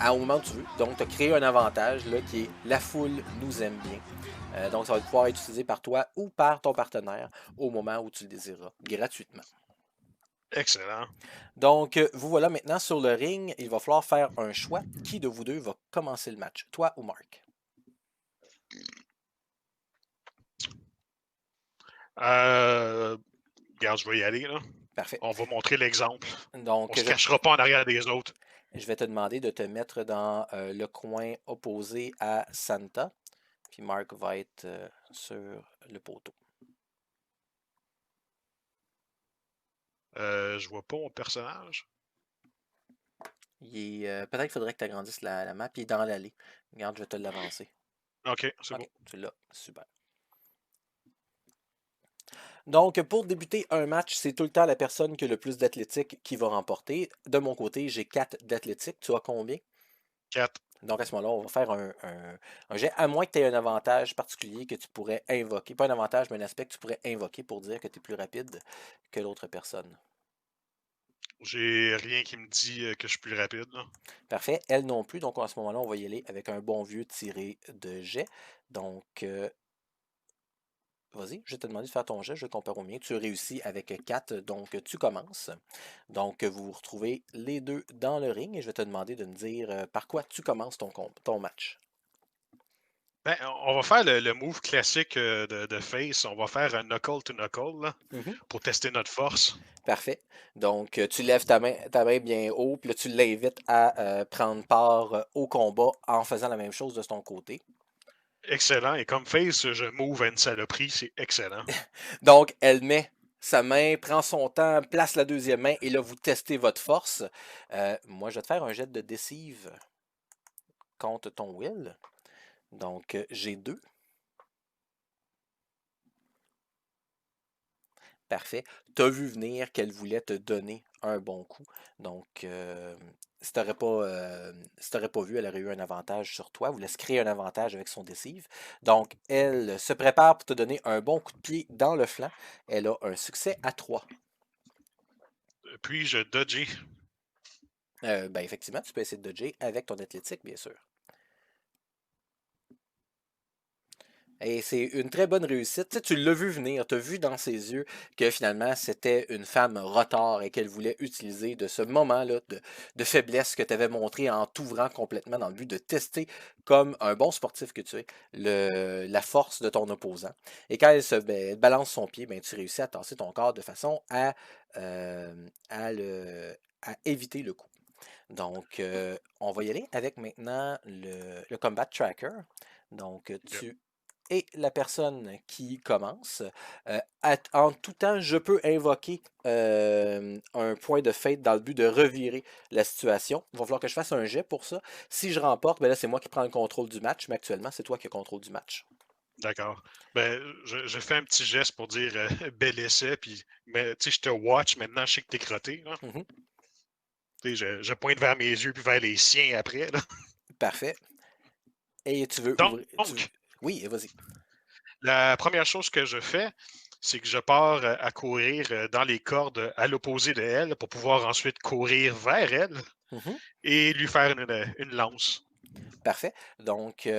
au moment où tu veux. Donc, tu as créé un avantage là, qui est la foule nous aime bien. Donc, ça va pouvoir être utilisé par toi ou par ton partenaire au moment où tu le désireras, gratuitement. Excellent. Donc, vous voilà maintenant sur le ring. Il va falloir faire un choix. Qui de vous deux va commencer le match? Toi ou Mark? Regarde, je vais y aller, là. Parfait. On va montrer l'exemple. Donc, On se cachera pas en arrière des autres. je vais te demander de te mettre dans le coin opposé à Santa. Puis Mark va être sur le poteau. Je vois pas mon personnage. Peut-être qu'il faudrait que tu agrandisses la map. Il est dans l'allée. Regarde, je vais te l'avancer. Ok, c'est Ok, bon. tu l'as. Super. Donc, pour débuter un match, c'est tout le temps la personne qui a le plus d'athlétique qui va remporter. De mon côté, j'ai 4 d'athlétique. Tu as combien? 4. Donc, à ce moment-là, on va faire un jet, à moins que tu aies un avantage particulier que tu pourrais invoquer. Pas un avantage, mais un aspect que tu pourrais invoquer pour dire que tu es plus rapide que l'autre personne. J'ai rien qui me dit que je suis plus rapide, là. Parfait. Elle non plus. Donc, à ce moment-là, on va y aller avec un bon vieux tiré de jet. Donc, vas-y, je vais te demander de faire ton jet, je compare au mien. Tu réussis avec 4, donc tu commences. Donc, vous vous retrouvez les deux dans le ring et je vais te demander de me dire par quoi tu commences ton match. Ben, on va faire le move classique de Face. On va faire un knuckle to knuckle là, pour tester notre force. Parfait. Donc, tu lèves ta main bien haut, puis là, tu l'invites à prendre part au combat en faisant la même chose de ton côté. Excellent. Et comme Face, je move à une saloperie. C'est excellent. Donc, elle met sa main, prend son temps, place la deuxième main, et là, vous testez votre force. Moi, je vais te faire un jet de décive contre ton will. Donc, j'ai 2. Parfait. Tu as vu venir qu'elle voulait te donner un bon coup. Donc, si t'aurais pas vu, elle aurait eu un avantage sur toi. Vous laisse créer un avantage avec son décive. Donc, elle se prépare pour te donner un bon coup de pied dans le flanc. Elle a un succès à 3. Puis-je dodger? Ben, effectivement, tu peux essayer de dodger avec ton athlétique, bien sûr. Et c'est une très bonne réussite. Tu sais, tu l'as vu venir, tu as vu dans ses yeux que finalement c'était une femme retard et qu'elle voulait utiliser de ce moment-là de faiblesse que tu avais montré en t'ouvrant complètement dans le but de tester, comme un bon sportif que tu es, la force de ton opposant. Et quand elle balance son pied, ben, tu réussis à tasser ton corps de façon à éviter le coup. Donc, on va y aller avec maintenant le Combat Tracker. Donc, tu et la personne qui commence. En tout temps, je peux invoquer un point de fate dans le but de revirer la situation. Il va falloir que je fasse un jet pour ça. Si je remporte, ben là, c'est moi qui prends le contrôle du match, mais actuellement, c'est toi qui as le contrôle du match. D'accord. Ben, je fais un petit geste pour dire bel essai, puis mais tu sais, je te watch maintenant, je sais que t'es crotté. Là. Mhm. Tu sais, je pointe vers mes yeux puis vers les siens après. Là. Parfait. Et tu veux ouvrir. Donc, Oui, vas-y. la première chose que je fais, c'est que je pars à courir dans les cordes à l'opposé de elle pour pouvoir ensuite courir vers elle Mhm. et lui faire une lance. Parfait. Donc,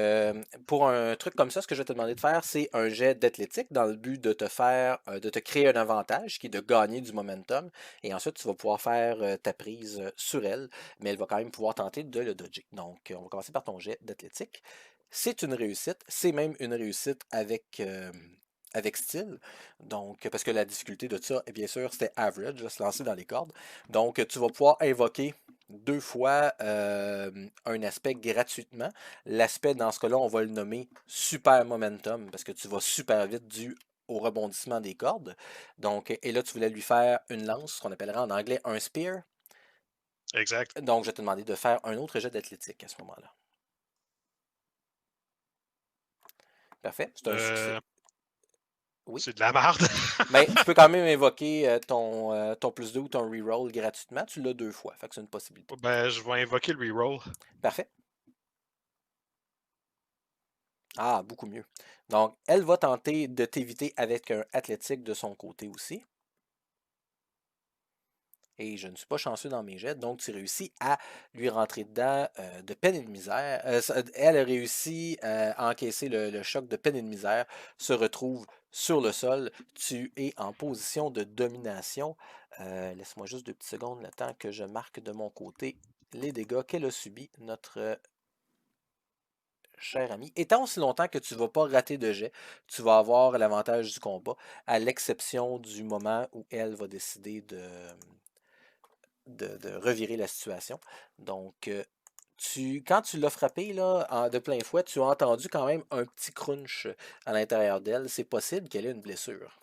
pour un truc comme ça, ce que je vais te demander de faire, c'est un jet d'athlétique dans le but de de te créer un avantage qui est de gagner du momentum. Et ensuite, tu vas pouvoir faire ta prise sur elle, mais elle va quand même pouvoir tenter de le dodger. Donc, on va commencer par ton jet d'athlétique. C'est une réussite. C'est même une réussite avec style. Donc, parce que la difficulté de ça, bien sûr, c'était average, se lancer dans les cordes. Donc, tu vas pouvoir invoquer 2 fois un aspect gratuitement. L'aspect, dans ce cas-là, on va le nommer super momentum parce que tu vas super vite dû au rebondissement des cordes. Donc, et là, tu voulais lui faire une lance, ce qu'on appellerait en anglais un spear. Exact. Donc, je vais te demander de faire un autre jet d'athlétique à ce moment-là. Parfait, c'est un succès. Oui. C'est de la merde. Mais tu peux quand même invoquer ton plus 2 ou ton reroll gratuitement. Tu l'as 2 fois. Fait que c'est une possibilité. Ben, je vais invoquer le reroll. Parfait. Ah, beaucoup mieux. Donc, elle va tenter de t'éviter avec un athlétique de son côté aussi. Et je ne suis pas chanceux dans mes jets, donc tu réussis à lui rentrer dedans de peine et de misère. Elle a réussi à encaisser le choc de peine et de misère, se retrouve sur le sol. Tu es en position de domination. Laisse-moi juste 2 petites secondes, le temps que je marque de mon côté les dégâts qu'elle a subis, notre cher ami. Et tant aussi longtemps que tu ne vas pas rater de jet, tu vas avoir l'avantage du combat, à l'exception du moment où elle va décider de revirer la situation. Donc, quand tu l'as frappé là, de plein fouet, tu as entendu quand même un petit crunch à l'intérieur d'elle. C'est possible qu'elle ait une blessure.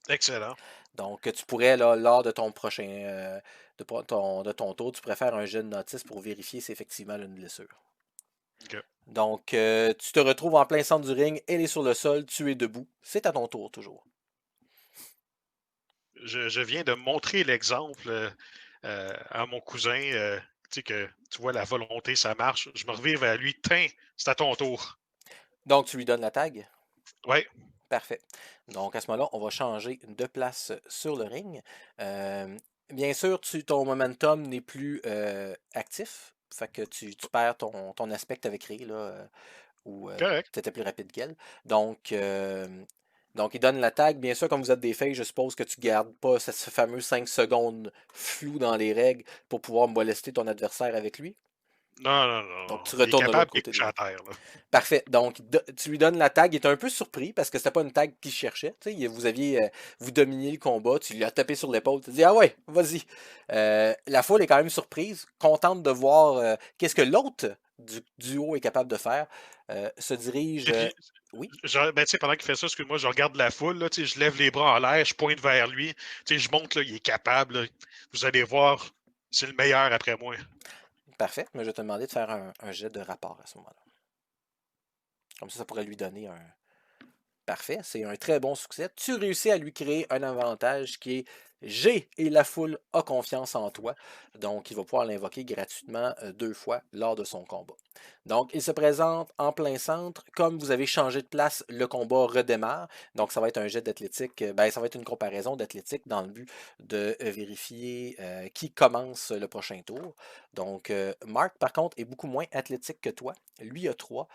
Excellent. Donc, tu pourrais, là, lors de ton prochain de ton tour, tu pourrais faire un jet de notice pour vérifier si effectivement elle a une blessure. OK. Donc, tu te retrouves en plein centre du ring, elle est sur le sol, tu es debout. C'est à ton tour toujours. Je viens de montrer l'exemple à mon cousin. Tu sais que tu vois la volonté, ça marche. Je me revire vers lui. Tiens, c'est à ton tour. Donc, tu lui donnes la tag. Ouais, Parfait. Donc, à ce moment-là, on va changer de place sur le ring. Bien sûr, ton momentum n'est plus actif. Fait que tu perds ton aspect que tu avais créé là, où correct. tu étais plus rapide qu'elle. Donc, il donne la tag. Bien sûr, comme vous êtes des fakes, je suppose que tu ne gardes pas ce fameux 5 secondes flou dans les règles pour pouvoir molester ton adversaire avec lui. Non, non, non, Donc, non. tu Il est retournes de capable, l'autre il est côté du couché ring. à terre. Là. Parfait. Donc, tu lui donnes la tag. Il est un peu surpris parce que c'était pas une tag qu'il cherchait. Tu sais, vous dominiez le combat. Tu lui as tapé sur l'épaule. Tu as dit, ah ouais, vas-y. La foule est quand même surprise, contente de voir qu'est-ce que l'autre du duo est capable de faire. Se dirige. Et puis, Oui. ben, tu sais, pendant qu'il fait ça, excuse-moi, je regarde la foule, là, tu sais, je lève les bras en l'air, je pointe vers lui. Tu sais, je montre, là, il est capable. Là. Vous allez voir, c'est le meilleur après moi. Parfait. Mais je vais te demander de faire un jet de rapport à ce moment-là. Comme ça pourrait lui donner un. Parfait. C'est un très bon succès. Tu réussis à lui créer un avantage qui est G et la foule a confiance en toi. Donc, il va pouvoir l'invoquer gratuitement 2 fois lors de son combat. Donc, il se présente en plein centre. Comme vous avez changé de place, le combat redémarre. Donc, ça va être un jet d'athlétique. Ben, ça va être une comparaison d'athlétique dans le but de vérifier qui commence le prochain tour. Donc, Mark, par contre, est beaucoup moins athlétique que toi. Lui a 3.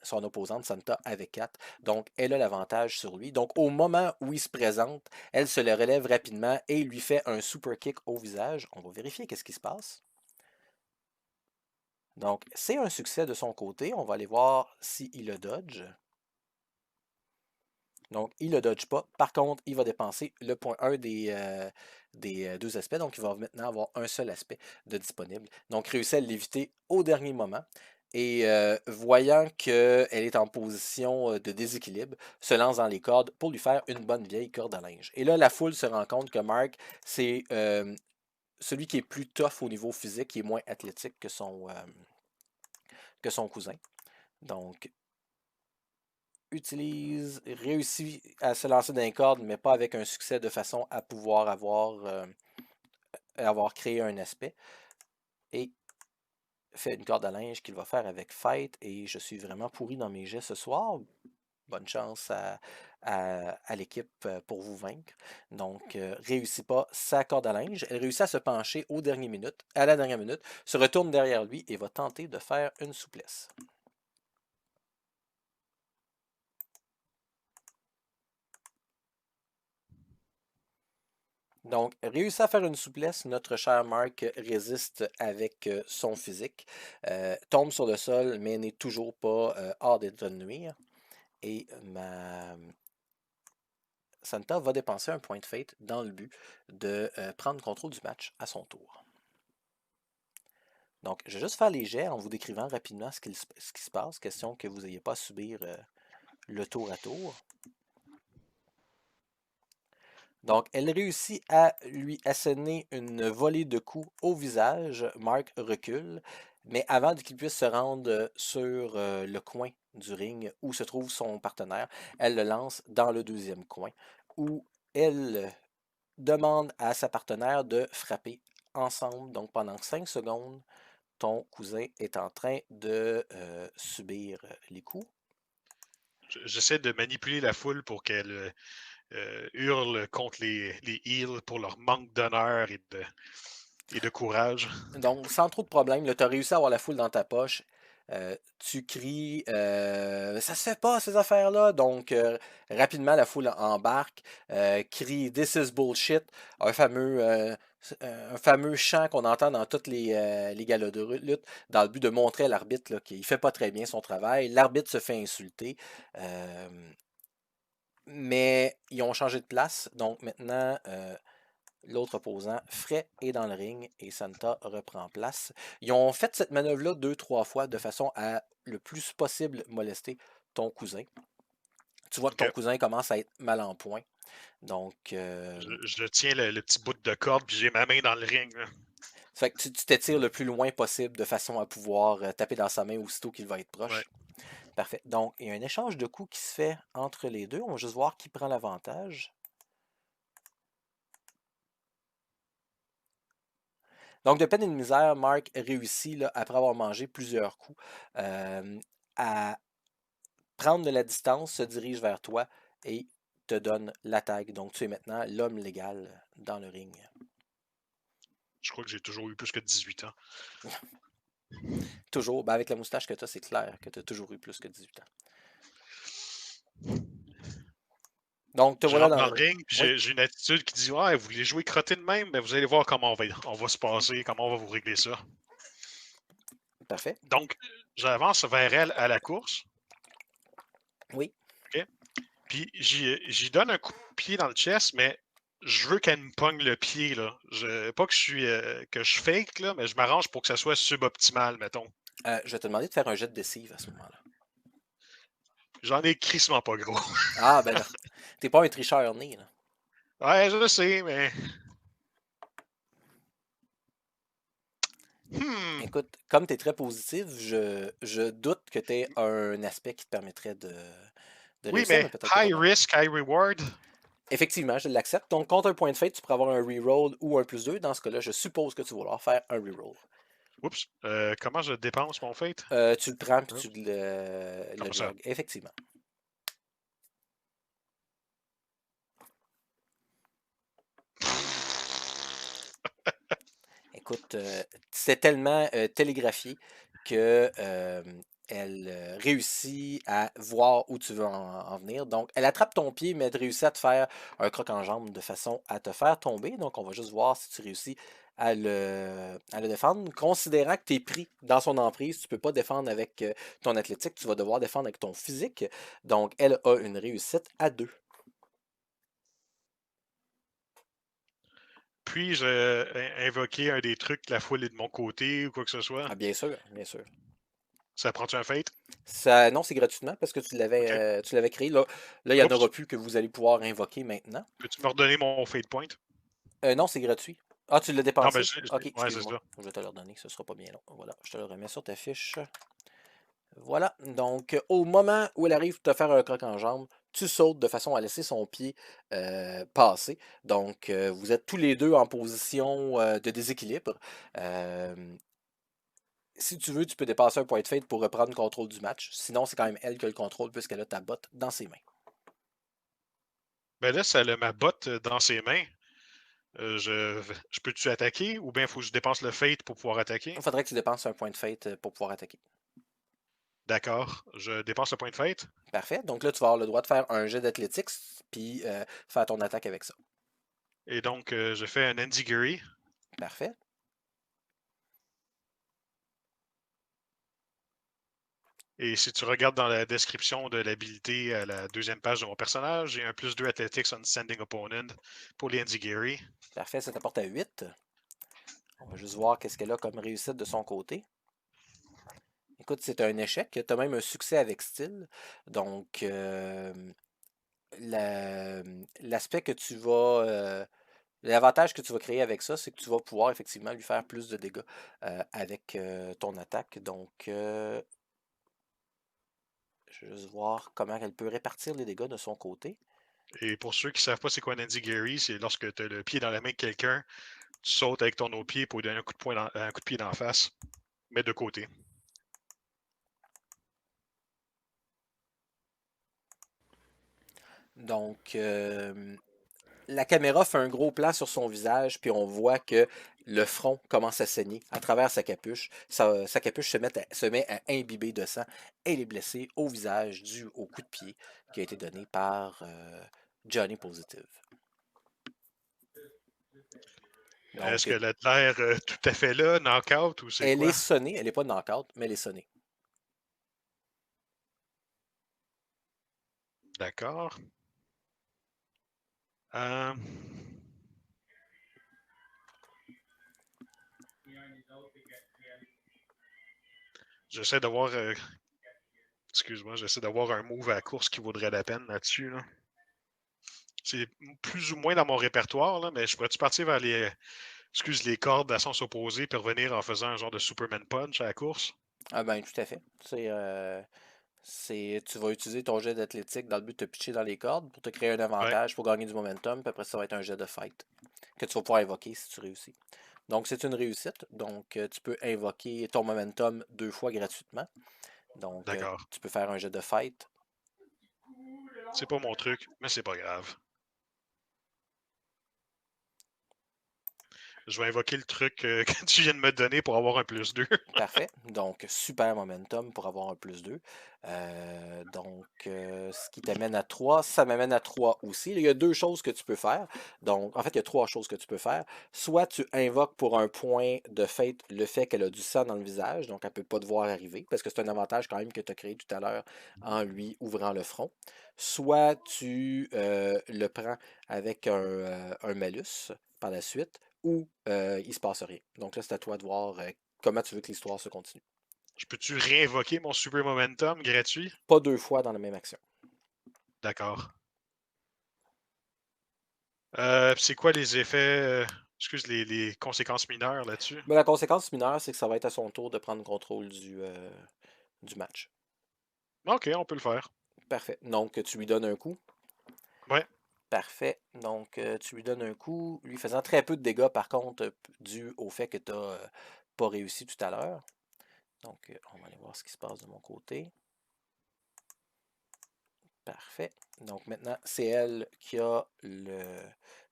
Son opposante, Santa, avait 4. Donc, elle a l'avantage sur lui. Donc, au moment où il se présente, elle se le relève rapidement et lui fait un super kick au visage. On va vérifier qu'est-ce qui se passe. Donc, c'est un succès de son côté. On va aller voir s'il le dodge. Donc, il ne le dodge pas. Par contre, il va dépenser le point 1 des 2 aspects. Donc, il va maintenant avoir un seul aspect de disponible. Donc, réussit à l'éviter au dernier moment. Et voyant qu'elle est en position de déséquilibre, se lance dans les cordes pour lui faire une bonne vieille corde à linge. Et là, la foule se rend compte que Mark, c'est celui qui est plus tough au niveau physique, qui est moins athlétique que son cousin. Donc, réussit à se lancer dans les cordes, mais pas avec un succès de façon à pouvoir avoir créé un aspect. Et fait une corde à linge qu'il va faire avec Fight. Et je suis vraiment pourri dans mes jets ce soir. Bonne chance à l'équipe pour vous vaincre. Donc, réussit pas sa corde à linge. Elle réussit à se pencher à la dernière minute, se retourne derrière lui et va tenter de faire une souplesse. Donc, réussit à faire une souplesse, notre cher Mark résiste avec son physique, tombe sur le sol, mais n'est toujours pas hors d'état de nuire. Et Santa va dépenser un point de fate dans le but de prendre contrôle du match à son tour. Donc, je vais juste faire les jets en vous décrivant rapidement ce qui se passe, question que vous n'ayez pas à subir le tour à tour. Donc, elle réussit à lui asséner une volée de coups au visage. Mark recule, mais avant qu'il puisse se rendre sur le coin du ring où se trouve son partenaire, elle le lance dans le deuxième coin, où elle demande à sa partenaire de frapper ensemble. Donc, pendant 5 secondes, ton cousin est en train de subir les coups. J'essaie de manipuler la foule pour qu'elle hurle contre les heels pour leur manque d'honneur et de courage. Donc, sans trop de problèmes, tu as réussi à avoir la foule dans ta poche. Tu cries ça se fait pas ces affaires-là. Donc, rapidement, la foule embarque, crie This is bullshit, un fameux chant qu'on entend dans tous les galas de lutte, dans le but de montrer à l'arbitre qu'il ne fait pas très bien son travail. L'arbitre se fait insulter. Mais ils ont changé de place. Donc, maintenant. L'autre opposant, Frey, est dans le ring et Santa reprend place. Ils ont fait cette manœuvre-là 2-3 fois de façon à le plus possible molester ton cousin. Tu vois que ton cousin commence à être mal en point. Donc. Je tiens le petit bout de corde puis j'ai ma main dans le ring. Là. Ça fait que tu t'étires le plus loin possible de façon à pouvoir taper dans sa main aussitôt qu'il va être proche. Ouais. Parfait. Donc, il y a un échange de coups qui se fait entre les deux. On va juste voir qui prend l'avantage. Donc, de peine et de misère, Mark réussit, là, après avoir mangé plusieurs coups, à prendre de la distance, se dirige vers toi et te donne l'attaque. Donc, tu es maintenant l'homme légal dans le ring. Je crois que j'ai toujours eu plus que 18 ans. Toujours. Ben avec la moustache que tu as, c'est clair que tu as toujours eu plus que 18 ans. Donc, te voilà dans le ring. Oui. J'ai une attitude qui dit vous voulez jouer crotté de même, ben vous allez voir comment on va se passer, comment on va vous régler ça. Parfait. Donc, j'avance vers elle à la course. Oui. OK. Puis, j'y donne un coup de pied dans le chest, mais je veux qu'elle me pogne le pied. Là. Pas que je fake, là, mais je m'arrange pour que ça soit suboptimal, mettons. Je vais te demander de faire un jet de décive à ce moment-là. J'en ai crissement pas gros. Ah, ben là. T'es pas un tricheur né, là. Ouais, je le sais, mais... Écoute, comme tu es très positif, je doute que tu aies un aspect qui te permettrait de oui, réussir, mais peut-être high risk, high reward. Effectivement, je l'accepte. Donc, contre un point de fate, tu pourras avoir un reroll ou un +2. Dans ce cas-là, je suppose que tu vas vouloir faire un reroll. Oups. Comment je dépense mon fate? Tu le prends puis Oh, tu le Comme ça. jogs. Effectivement. Écoute, c'est tellement télégraphié que elle réussit à voir où tu veux en venir. Donc, elle attrape ton pied, mais elle réussit à te faire un croc en jambe de façon à te faire tomber. Donc, on va juste voir si tu réussis à le défendre. Considérant que tu es pris dans son emprise, tu ne peux pas défendre avec ton athlétique, tu vas devoir défendre avec ton physique. Donc, elle a une réussite à 2. Puis-je invoquer un des trucs, la foule est de mon côté ou quoi que ce soit? Ah, bien sûr, bien sûr. Ça prend-tu un fate? Ça, non, c'est gratuitement parce que OK. tu l'avais créé. Là, il n'y en Oups. aura plus que vous allez pouvoir invoquer maintenant. Peux-tu me redonner mon fate point? Non, c'est gratuit. Ah, tu l'as Non, mais dépensé? Ok, ouais, c'est excuse-moi. ça. Je vais te le redonner, ce sera pas bien long. Voilà, je te le remets sur ta fiche. Voilà. Donc, au moment où elle arrive pour te faire un croc en jambe, tu sautes de façon à laisser son pied passer. Donc, vous êtes tous les deux en position de déséquilibre. Euh, Si tu veux, tu peux dépasser un point de fate pour reprendre le contrôle du match. Sinon, c'est quand même elle qui a le contrôle puisqu'elle a ta botte dans ses mains. Ben là, ça a ma botte dans ses mains. Je peux-tu attaquer ou bien il faut que je dépense le fate pour pouvoir attaquer? Il faudrait que tu dépenses un point de fate pour pouvoir attaquer. D'accord. Je dépense le point de fate. Parfait. Donc là, tu vas avoir le droit de faire un jet d'athlétiques puis faire ton attaque avec ça. Et donc, je fais un Endigiri. Parfait. Et si tu regardes dans la description de l'habilité à la deuxième page de mon personnage, j'ai un +2 Athletics on Sending Opponent pour les Endigiri. Parfait, ça t'apporte à 8. On va juste voir qu'est-ce qu'elle a comme réussite de son côté. Écoute, c'est un échec. Tu as même un succès avec style. Donc, l'aspect que tu vas... l'avantage que tu vas créer avec ça, c'est que tu vas pouvoir effectivement lui faire plus de dégâts avec ton attaque. Donc, je vais juste voir comment elle peut répartir les dégâts de son côté. Et pour ceux qui ne savent pas c'est quoi un Endigiri, c'est lorsque tu as le pied dans la main de quelqu'un, tu sautes avec ton autre pied pour lui donner un coup de pied d'en face, mais de côté. Donc, la caméra fait un gros plan sur son visage, puis on voit que le front commence à saigner à travers sa capuche. Sa capuche se met à imbiber de sang. Elle est blessée au visage dû au coup de pied qui a été donné par Johnny Positive. Est-ce Donc, qu'elle a l'air tout à fait là, knockout, ou c'est elle est quoi? sonnée, elle n'est pas knock-out, mais elle est sonnée. D'accord. Euh, J'essaie d'avoir. Excuse-moi, j'essaie d'avoir un move à la course qui vaudrait la peine là-dessus. Là. C'est plus ou moins dans mon répertoire, là, mais je pourrais-tu partir vers les cordes à sens opposé puis revenir en faisant un genre de Superman Punch à la course? Ah ben, tout à fait. Tu vas utiliser ton jet d'athlétique dans le but de te pitcher dans les cordes pour te créer un Ouais. avantage pour gagner du momentum, puis après ça va être un jet de fight que tu vas pouvoir invoquer si tu réussis. Donc c'est une réussite, donc tu peux invoquer ton momentum 2 fois gratuitement. Donc D'accord. tu peux faire un jet de fight. C'est pas mon truc, mais c'est pas grave. Je vais invoquer le truc que tu viens de me donner pour avoir un +2. Parfait. Donc, super momentum pour avoir un +2. Ce qui t'amène à 3, ça m'amène à 3 aussi. Il y a deux choses que tu peux faire. Donc, en fait, il y a trois choses que tu peux faire. Soit tu invoques pour un point de fate le fait qu'elle a du sang dans le visage, donc elle ne peut pas te voir arriver, parce que c'est un avantage quand même que tu as créé tout à l'heure en lui ouvrant le front. Soit tu le prends avec un malus par la suite, ou il se passe rien. Donc là, c'est à toi de voir comment tu veux que l'histoire se continue. Je peux-tu réinvoquer mon Super Momentum gratuit? Pas deux fois dans la même action. D'accord. C'est quoi les effets, les conséquences mineures là-dessus? Mais la conséquence mineure, c'est que ça va être à son tour de prendre contrôle du match. Ok, on peut le faire. Parfait. Donc, tu lui donnes un coup. Ouais. Parfait. Donc, tu lui donnes un coup, lui faisant très peu de dégâts, par contre, dû au fait que tu n'as pas réussi tout à l'heure. Donc, on va aller voir ce qui se passe de mon côté. Parfait. Donc, maintenant, c'est elle qui a le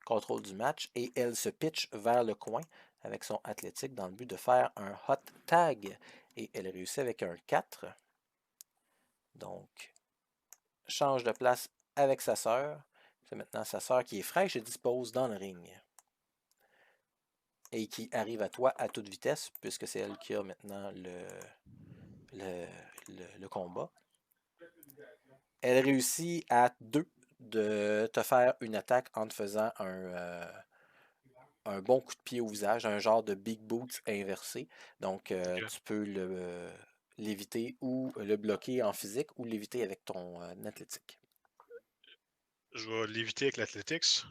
contrôle du match et elle se pitch vers le coin avec son athlétique dans le but de faire un hot tag. Et elle réussit avec un 4. Donc, change de place avec sa sœur. C'est maintenant sa sœur qui est fraîche et dispose dans le ring. Et qui arrive à toi à toute vitesse, puisque c'est elle qui a maintenant le combat. Elle réussit à 2 de te faire une attaque en te faisant un bon coup de pied au visage, un genre de big boots inversé. Donc, Ok. tu peux l'éviter ou le bloquer en physique ou l'éviter avec ton athlétique. Je vais l'éviter avec l'Athletics.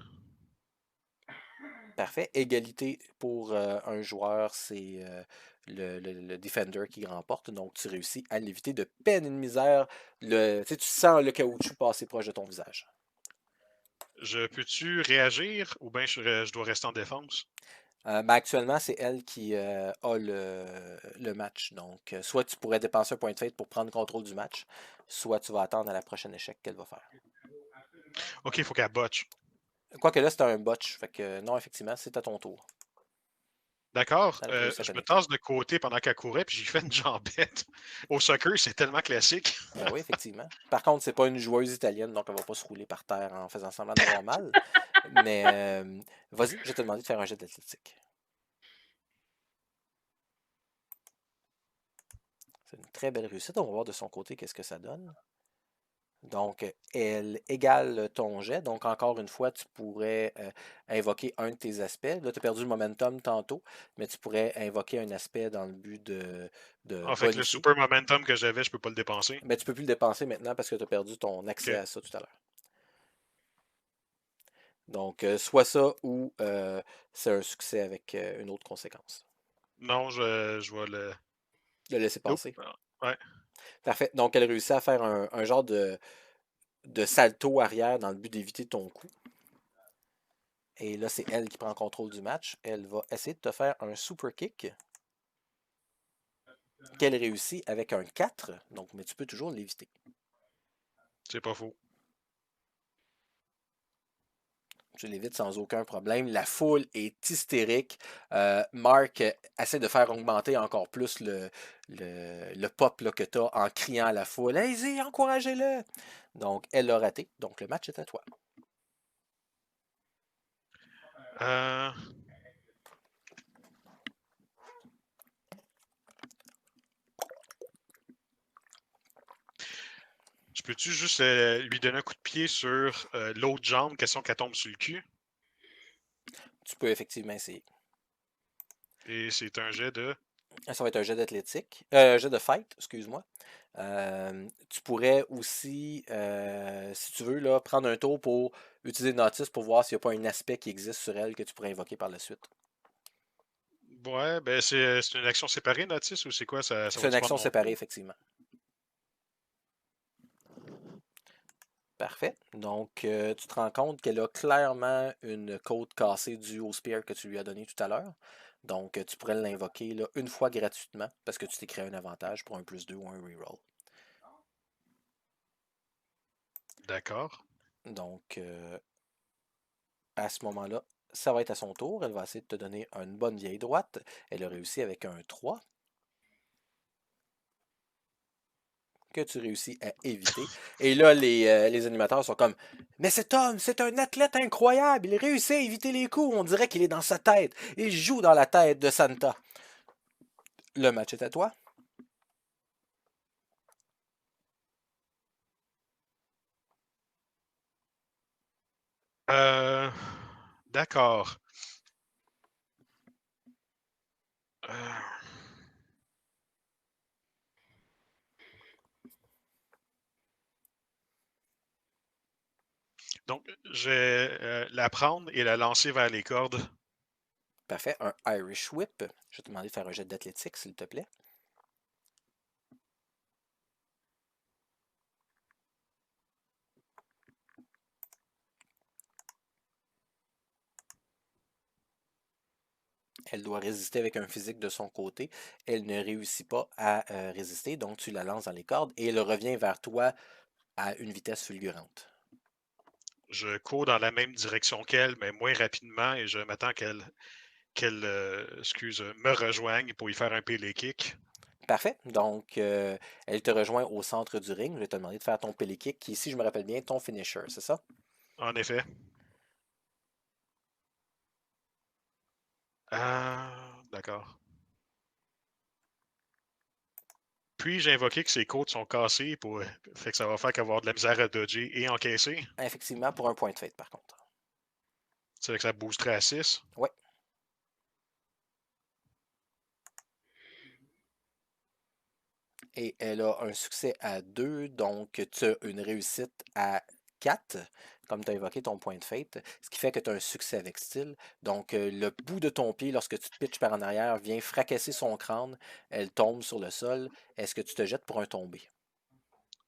Parfait. Égalité pour un joueur, c'est le Defender qui remporte. Donc, tu réussis à l'éviter de peine et de misère. Tu sais, tu sens le caoutchouc passer proche de ton visage. Je peux-tu réagir ou bien je dois rester en défense? Ben, actuellement, c'est elle qui a le match. Donc, soit tu pourrais dépenser un point de fate pour prendre contrôle du match, soit tu vas attendre à la prochaine échec qu'elle va faire. Ok, il faut qu'elle botche. Quoique là, c'est un botch. Fait que non, effectivement, c'est à ton tour. D'accord. Elle a réussi à Je me connecter. tasse de côté pendant qu'elle courait, puis j'ai fait une jambette. Au soccer, c'est tellement classique. Ben oui, effectivement. Par contre, c'est pas une joueuse italienne, donc elle va pas se rouler par terre en faisant semblant d'avoir mal. Mais vas-y, je vais te demander de faire un jet d'athlétique. C'est une très belle réussite. On va voir de son côté qu'est-ce que ça donne. Donc, elle égale ton jet. Donc, encore une fois, tu pourrais invoquer un de tes aspects. Là, tu as perdu le momentum tantôt, mais tu pourrais invoquer un aspect dans le but de En fait, le bonifier. super momentum que j'avais, je peux pas le dépenser. Mais tu ne peux plus le dépenser maintenant parce que tu as perdu ton accès Ok. à ça tout à l'heure. Donc, soit ça ou c'est un succès avec une autre conséquence. Non, je vais le. Le laisser Nope. passer. Ouais. Parfait. Donc, elle réussit à faire un genre de salto arrière dans le but d'éviter ton coup. Et là, c'est elle qui prend le contrôle du match. Elle va essayer de te faire un super kick qu'elle réussit avec un 4. Donc, mais tu peux toujours l'éviter. C'est pas faux. Tu l'évites sans aucun problème. La foule est hystérique. Mark essaie de faire augmenter encore plus le pop là, que tu as en criant à la foule. Allez-y, encouragez-le! Donc, elle l'a raté. Donc, le match est à toi. Euh, Je peux-tu juste lui donner un coup de pied sur l'autre jambe, question qu'elle tombe sur le cul? Tu peux effectivement essayer. Et c'est un jet de. Ça va être un jet d'athlétique. Jet de fight, excuse-moi. Tu pourrais aussi, si tu veux, là, prendre un tour pour utiliser Nautis pour voir s'il n'y a pas un aspect qui existe sur elle que tu pourrais invoquer par la suite. Ouais, ben c'est une action séparée, Notice, ou c'est quoi? Ça C'est va une dépendre action de mon séparée, tour? effectivement. Parfait. Donc, tu te rends compte qu'elle a clairement une côte cassée due au spear que tu lui as donné tout à l'heure. Donc, tu pourrais l'invoquer là, une fois gratuitement parce que tu t'es créé un avantage pour un +2 ou un reroll. D'accord. Donc, à ce moment-là, ça va être à son tour. Elle va essayer de te donner une bonne vieille droite. Elle a réussi avec un 3 que tu réussis à éviter. Et là, les animateurs sont comme mais cet homme, c'est un athlète incroyable. Il réussit à éviter les coups. On dirait qu'il est dans sa tête. Il joue dans la tête de Santa. Le match est à toi. Euh, d'accord. Euh, donc, je vais la prendre et la lancer vers les cordes. Parfait. Un Irish Whip. Je vais te demander de faire un jet d'athlétique, s'il te plaît. Elle doit résister avec un physique de son côté. Elle ne réussit pas à résister, donc tu la lances dans les cordes et elle revient vers toi à une vitesse fulgurante. Je cours dans la même direction qu'elle, mais moins rapidement, et je m'attends qu'elle me rejoigne pour y faire un pele kick. Parfait. Donc, elle te rejoint au centre du ring. Je vais te demander de faire ton pele kick, qui, si je me rappelle bien, ton finisher, c'est ça? En effet. D'accord. Puis j'ai invoqué que ses côtes sont cassées, fait que ça va faire qu'elle va avoir de la misère à dodger et encaisser. Effectivement, pour un point de fate, par contre. Ça fait que ça boosterait à 6. Oui. Et elle a un succès à 2, donc tu as une réussite à 4, comme tu as évoqué ton point de fate, ce qui fait que tu as un succès avec style. Donc, le bout de ton pied, lorsque tu te pitches par en arrière, vient fracasser son crâne. Elle tombe sur le sol. Est-ce que tu te jettes pour un tombé?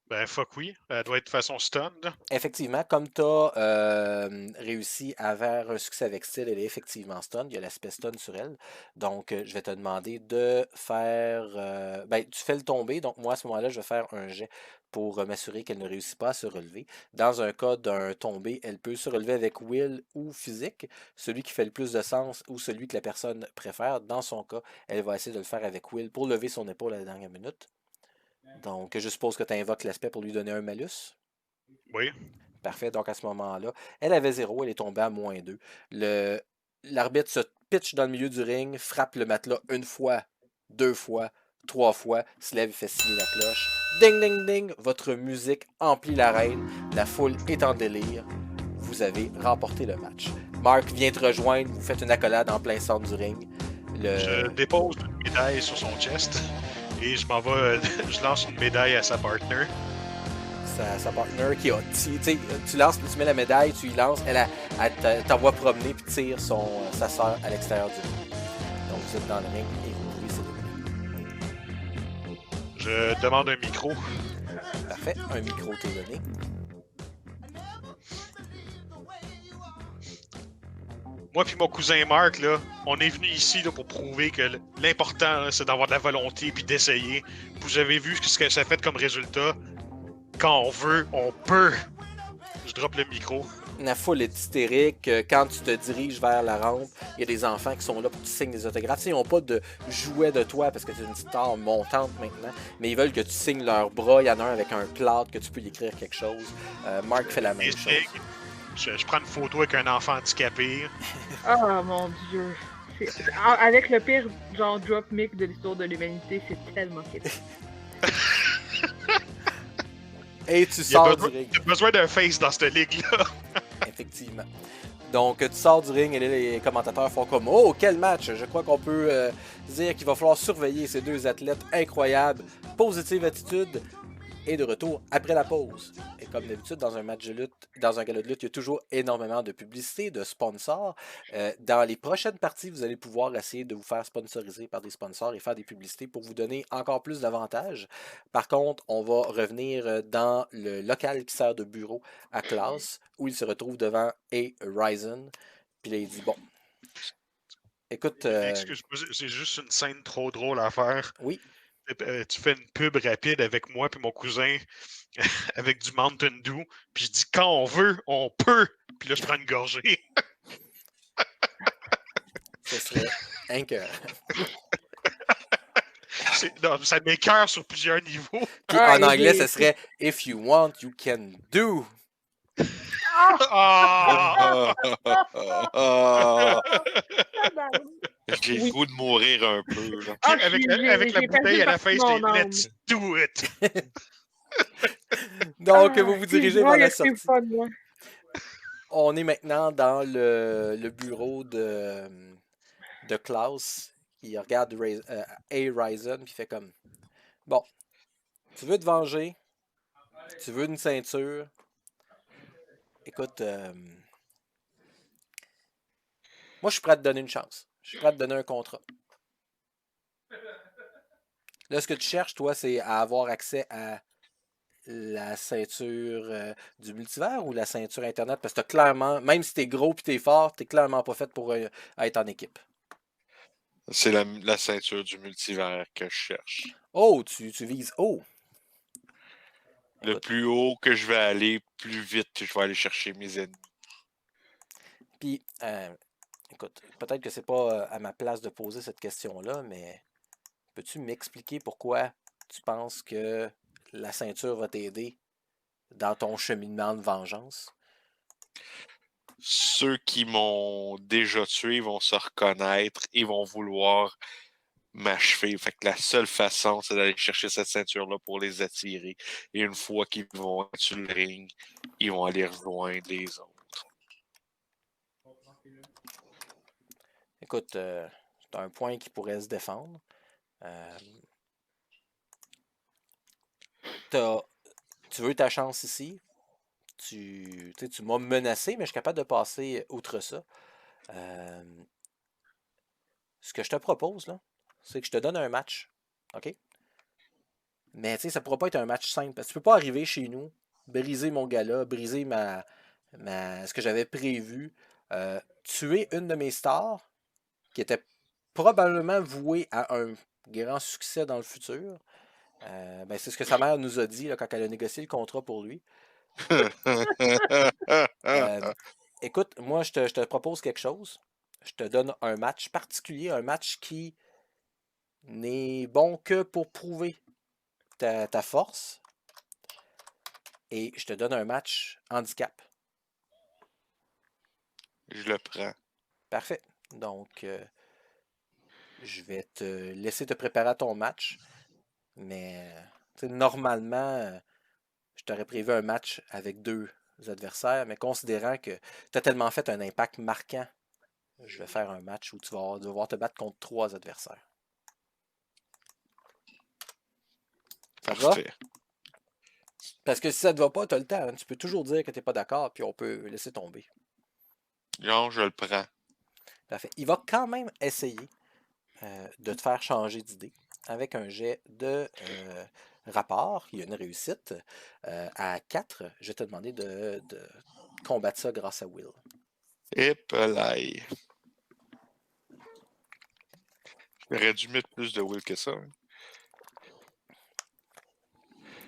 Ben, fuck oui. Elle doit être de façon stun. Effectivement, comme tu as réussi à avoir un succès avec style, elle est effectivement stun. Il y a l'aspect stun sur elle. Donc, je vais te demander de faire. Ben, tu fais le tomber. Donc, moi, à ce moment-là, je vais faire un jet pour m'assurer qu'elle ne réussit pas à se relever. Dans un cas d'un tombé, elle peut se relever avec will ou physique, celui qui fait le plus de sens ou celui que la personne préfère. Dans son cas, elle va essayer de le faire avec will pour lever son épaule à la dernière minute. Donc, je suppose que tu invoques l'aspect pour lui donner un malus. Oui. Parfait. Donc, à ce moment-là, elle avait 0, elle est tombée à -2. L'arbitre se pitch dans le milieu du ring, frappe le matelas une fois, 2 fois, 3 fois, se lève et fait signer la cloche. Ding, ding, ding! Votre musique emplit l'arène. La foule est en délire. Vous avez remporté le match. Mark vient te rejoindre. Vous faites une accolade en plein centre du ring. Je dépose une médaille sur son chest et je m'en vais. Je lance une médaille à sa partner. Sa partner qui a. Tu lances, tu mets la médaille, tu y lances, elle t'envoie promener puis tire sa soeur à l'extérieur du ring. Donc vous êtes dans le ring et vous pouvez célébrer. Je demande un micro. Parfait, un micro t'est donné. Moi puis mon cousin Mark, là, on est venu ici là, pour prouver que l'important, là, c'est d'avoir de la volonté puis d'essayer. Vous avez vu ce que ça fait comme résultat. Quand on veut, on peut. Je drop le micro. La foule est hystérique. Quand tu te diriges vers la rampe, il y a des enfants qui sont là pour que tu signes des autographes. Ils n'ont pas de jouet de toi parce que tu es une star montante maintenant, mais ils veulent que tu signes leurs bras. Il y en a un avec un plâtre que tu peux y écrire quelque chose. Mark fait la même chose. Je prends une photo avec un enfant handicapé. Oh mon Dieu. Avec le pire genre drop mic de l'histoire de l'humanité, c'est tellement kitsch. Et tu sors du ring. Il y a besoin d'un face dans cette ligue-là. Effectivement. Donc, tu sors du ring et là, les commentateurs font comme « Oh, quel match! Je crois qu'on peut dire qu'il va falloir surveiller ces deux athlètes incroyables. Positive attitude. » Et de retour après la pause. Et comme d'habitude, dans un match de lutte, dans un gala de lutte, il y a toujours énormément de publicité, de sponsors. Dans les prochaines parties, vous allez pouvoir essayer de vous faire sponsoriser par des sponsors et faire des publicités pour vous donner encore plus d'avantages. Par contre, on va revenir dans le local qui sert de bureau à Klaus, où il se retrouve devant Ryzen. Puis là, il dit, bon, écoute... Excuse-moi, j'ai juste une scène trop drôle à faire. Oui. Tu fais une pub rapide avec moi puis mon cousin avec du Mountain Dew, puis je dis quand on veut, on peut. Puis là, je prends une gorgée. Ce serait incroyable. Ça m'écoeure sur plusieurs niveaux. Puis en anglais, ce serait If you want, you can do. J'ai le goût de mourir un peu. Là. Avec la bouteille à la face, c'est Let's do it. Donc, vous vous dirigez vers la sortie. Fun, on est maintenant dans le bureau de Klaus. Il regarde Ryzen puis fait comme bon, tu veux te venger, tu veux une ceinture. Écoute, moi je suis prêt à te donner une chance. Je suis prêt à te donner un contrat. Là, ce que tu cherches, toi, c'est à avoir accès à la ceinture du multivers ou la ceinture Internet? Parce que t'as clairement, même si t'es gros et t'es fort, t'es clairement pas fait pour être en équipe. C'est la ceinture du multivers que je cherche. Oh, tu vises haut. Le Écoute. plus haut que je vais aller, plus vite je vais aller chercher mes ennemis. Puis, écoute, peut-être que c'est pas à ma place de poser cette question-là, mais peux-tu m'expliquer pourquoi tu penses que la ceinture va t'aider dans ton cheminement de vengeance? Ceux qui m'ont déjà tué vont se reconnaître et vont vouloir m'achever. Fait que la seule façon, c'est d'aller chercher cette ceinture-là pour les attirer. Et une fois qu'ils vont être sur le ring, ils vont aller rejoindre les autres. Écoute, c'est un point qui pourrait se défendre. Tu veux ta chance ici. Tu m'as menacé, mais je suis capable de passer outre ça. Ce que je te propose, là, c'est que je te donne un match. OK? Mais tu sais, ça ne pourra pas être un match simple. Parce que tu peux pas arriver chez nous, briser mon gala, briser ce que j'avais prévu, tuer une de mes stars qui était probablement vouée à un grand succès dans le futur. Ben, c'est ce que sa mère nous a dit là, quand elle a négocié le contrat pour lui. Écoute, moi, je te propose quelque chose. Je te donne un match particulier, un match qui n'est bon que pour prouver ta force. Et je te donne un match handicap. Je le prends. Parfait. Donc, je vais te laisser te préparer à ton match. Mais normalement, je t'aurais prévu un match avec 2 adversaires. Mais considérant que tu as tellement fait un impact marquant, je vais faire un match où tu vas devoir te battre contre 3 adversaires. Ça te va? Parfait. Parce que si ça te va pas, tu as le temps. Hein. Tu peux toujours dire que tu n'es pas d'accord, puis on peut laisser tomber. Non, je le prends. Parfait. Il va quand même essayer de te faire changer d'idée avec un jet de rapport. Il y a une réussite. À 4, je vais te demander de combattre ça grâce à Will. Épelaille. J'aurais dû mettre plus de Will que ça. Hein.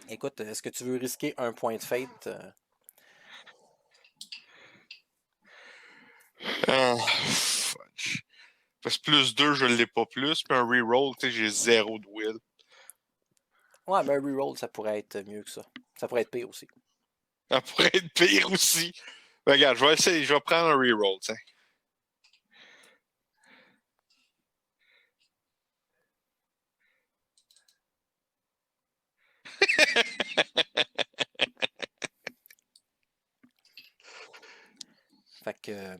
Écoute, est-ce que tu veux risquer un point de fate? Ah, fudge. Parce que plus 2, je l'ai pas plus. Puis un reroll, tu sais, j'ai 0 de Will. Ouais, mais un reroll, ça pourrait être mieux que ça. Ça pourrait être pire aussi. Ça pourrait être pire aussi. Ben, regarde, je vais essayer, je vais prendre un reroll, tiens. Fait que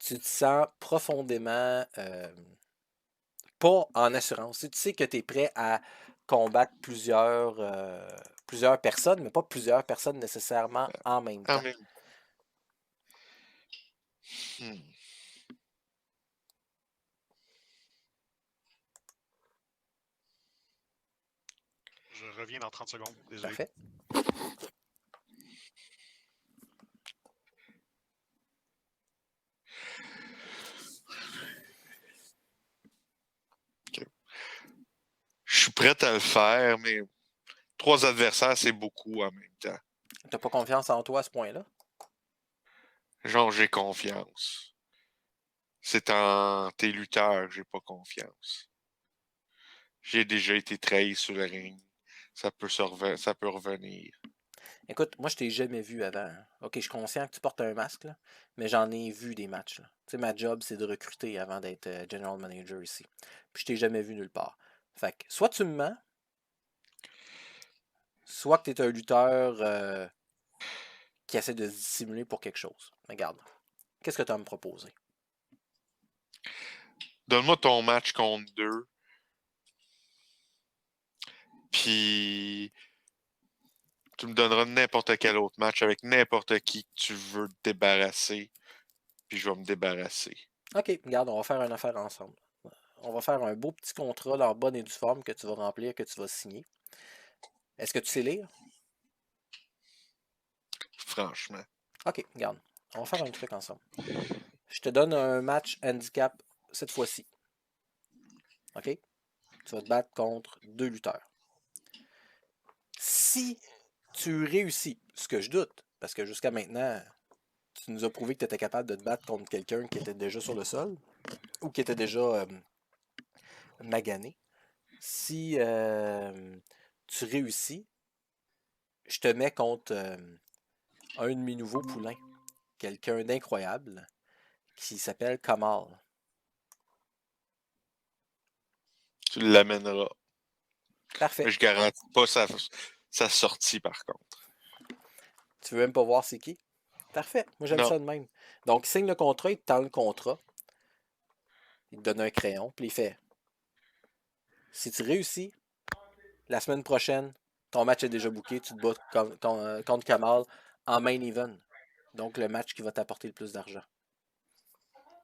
tu te sens profondément pas en assurance. Si tu sais que tu es prêt à combattre plusieurs personnes, mais pas plusieurs personnes nécessairement en même En temps. même. Hmm. Je reviens dans 30 secondes. Désolé. Parfait. Je suis prêt à le faire, mais 3 adversaires, c'est beaucoup en même temps. T'as pas confiance en toi à ce point-là? Genre, j'ai confiance. C'est en tes lutteurs que j'ai pas confiance. J'ai déjà été trahi sur le ring. Ça peut revenir. Écoute, moi, je t'ai jamais vu avant. Hein. OK, je suis conscient que tu portes un masque, là, mais j'en ai vu des matchs. Là. Tu sais, ma job, c'est de recruter avant d'être general manager ici. Puis je t'ai jamais vu nulle part. Fait que, soit tu me mens, soit que tu es un lutteur qui essaie de se dissimuler pour quelque chose. Regarde, qu'est-ce que tu as à me proposer? Donne-moi ton match contre 2. Puis tu me donneras n'importe quel autre match avec n'importe qui que tu veux te débarrasser. Puis je vais me débarrasser. OK, regarde, on va faire une affaire ensemble. On va faire un beau petit contrat en bonne et due forme que tu vas remplir, que tu vas signer. Est-ce que tu sais lire? Franchement. OK, regarde. On va faire un truc ensemble. Je te donne un match handicap cette fois-ci. OK? Tu vas te battre contre 2 lutteurs. Si tu réussis, ce que je doute, parce que jusqu'à maintenant, tu nous as prouvé que tu étais capable de te battre contre quelqu'un qui était déjà sur le sol ou qui était déjà magané. Si tu réussis, je te mets contre un de mes nouveaux poulains, quelqu'un d'incroyable, qui s'appelle Kamal. Tu l'amèneras. Parfait. Mais je garantis pas sa sortie, par contre. Tu veux même pas voir c'est qui? Parfait. Moi, j'aime Non. ça de même. Donc, il signe le contrat, il te tend le contrat. Il te donne un crayon, puis il fait si tu réussis, la semaine prochaine, ton match est déjà booké, tu te bats contre Kamal en main event. Donc, le match qui va t'apporter le plus d'argent.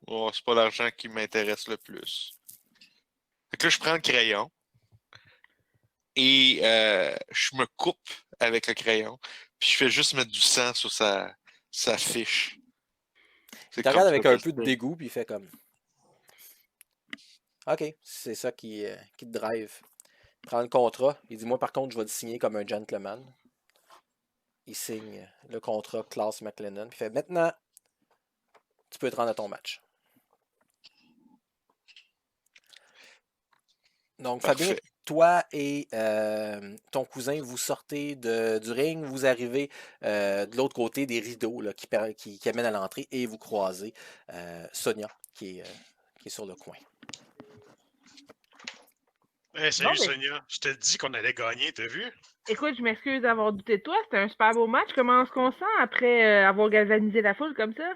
Oh, c'est pas l'argent qui m'intéresse le plus. Fait que là, je prends le crayon et je me coupe avec le crayon, puis je fais juste mettre du sang sur sa fiche. Il C'est te comme regarde ça avec que un je peu de fais. dégoût, puis il fait comme OK, c'est ça qui te drive. Il prend le contrat. Il dit moi, par contre, je vais le signer comme un gentleman. Il signe le contrat Klaus McLennan. Puis il fait maintenant, tu peux te rendre à ton match. Donc, Fabien, Parfait. toi et ton cousin, vous sortez du ring, vous arrivez de l'autre côté des rideaux là, qui amènent à l'entrée et vous croisez Sonia qui est sur le coin. Hey, Bon, salut ben, Sonia, je te dis qu'on allait gagner, t'as vu? écoute, je m'excuse d'avoir douté de toi. C'était un super beau match. Comment est-ce qu'on sent après avoir galvanisé la foule comme ça?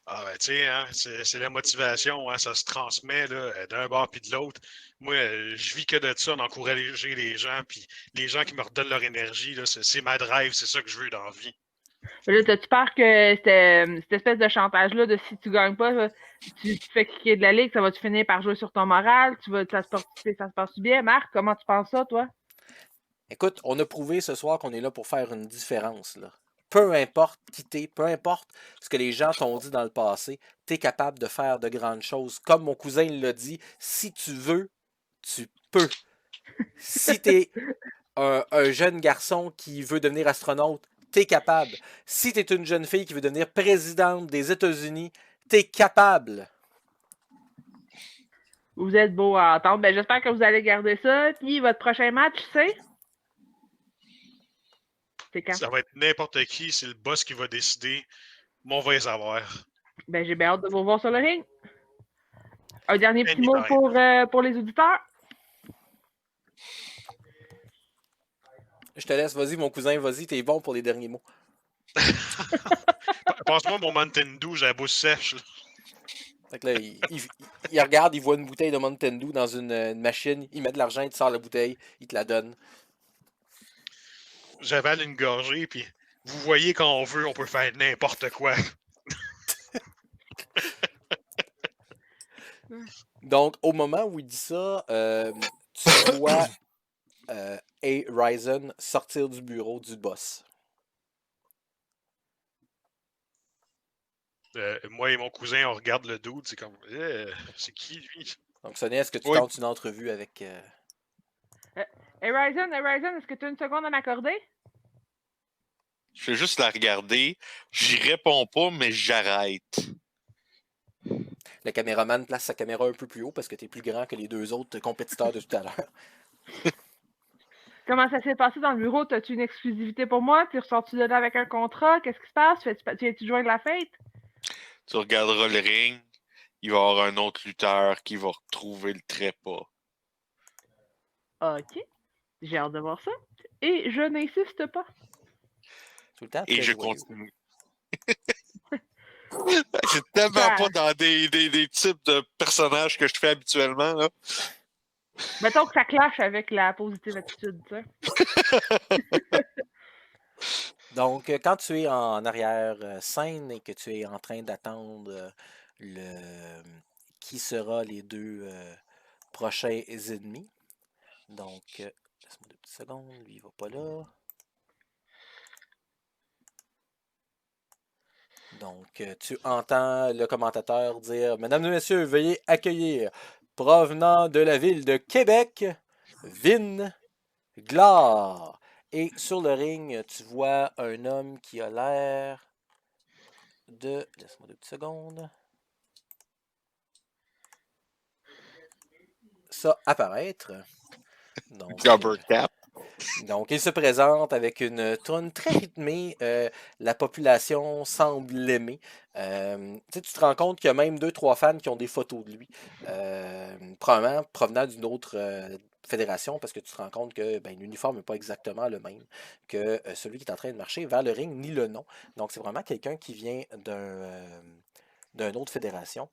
Ah ben tu sais, hein, c'est la motivation, hein, ça se transmet là, d'un bord puis de l'autre. Moi, je vis que de ça, d'encourager les gens, puis les gens qui me redonnent leur énergie, là, c'est ma drive, c'est ça que je veux dans la vie. Là, t'as-tu peur que cette espèce de chantage-là de si tu gagnes pas, tu te fais kicker de la ligue, ça va-tu finir par jouer sur ton moral? Ça se passe bien? Marc, comment tu penses ça, toi? Écoute, on a prouvé ce soir qu'on est là pour faire une différence, là. Peu importe qui t'es, peu importe ce que les gens t'ont dit dans le passé, tu es capable de faire de grandes choses. Comme mon cousin l'a dit, si tu veux, tu peux. Si tu es un jeune garçon qui veut devenir astronaute, tu es capable. Si tu es une jeune fille qui veut devenir présidente des États-Unis, tu es capable. Vous êtes beau à entendre. Ben, j'espère que vous allez garder ça. Puis, votre prochain match, c'est quand? Ça va être n'importe qui, c'est le boss qui va décider, mais on va les avoir. Ben, j'ai bien hâte de vous voir sur le ring. Un dernier petit mot Anytime. pour les auditeurs. Je te laisse, vas-y, mon cousin, vas-y, t'es bon pour les derniers mots. Passe-moi mon Mountain Dew, j'ai la bouche sèche. Là. Fait que là, il regarde, il voit une bouteille de Mountain Dew dans une machine, il met de l'argent, il te sort la bouteille, il te la donne. J'avale une gorgée, puis vous voyez quand on veut, on peut faire n'importe quoi. Donc, au moment où il dit ça, tu vois A. Ryzen sortir du bureau du boss. Moi et mon cousin, on regarde le dude, c'est comme, c'est qui lui? Donc, Sonia, est-ce que tu Oui. tentes une entrevue avec... Horizon, est-ce que tu as une seconde à m'accorder? Je fais juste la regarder. J'y réponds pas, mais j'arrête. Le caméraman place sa caméra un peu plus haut parce que tu es plus grand que les deux autres compétiteurs de tout à l'heure. Comment ça s'est passé dans le bureau? As-tu une exclusivité pour moi? Tu ressors-tu de là avec un contrat? Qu'est-ce qui se passe? Tu viens-tu joindre la fête? Tu regarderas le ring. Il va y avoir un autre lutteur qui va retrouver le trépas. OK. J'ai hâte de voir ça. Et je n'insiste pas. Tout le temps Et très je joyeux. continue. C'est tellement pas dans des types de personnages que je fais habituellement. Là. Mettons que ça clash avec la positive attitude, tu sais. Donc, quand tu es en arrière-scène et que tu es en train d'attendre qui sera les deux prochains ennemis. Donc, laisse-moi 2 petites secondes. Lui, il va pas là. Donc, tu entends le commentateur dire « Mesdames et messieurs, veuillez accueillir, provenant de la ville de Québec, Vin Glar. » Et sur le ring, tu vois un homme qui a l'air de... Laisse-moi 2 petites secondes. Ça apparaître. Donc, Rubber Cap. Donc, il se présente avec une tourne très rythmée. La population semble l'aimer. Tu te rends compte qu'il y a même 2-3 fans qui ont des photos de lui. Probablement provenant d'une autre fédération, parce que tu te rends compte que ben, l'uniforme n'est pas exactement le même que celui qui est en train de marcher vers le ring, ni le nom. Donc, c'est vraiment quelqu'un qui vient d'une autre fédération.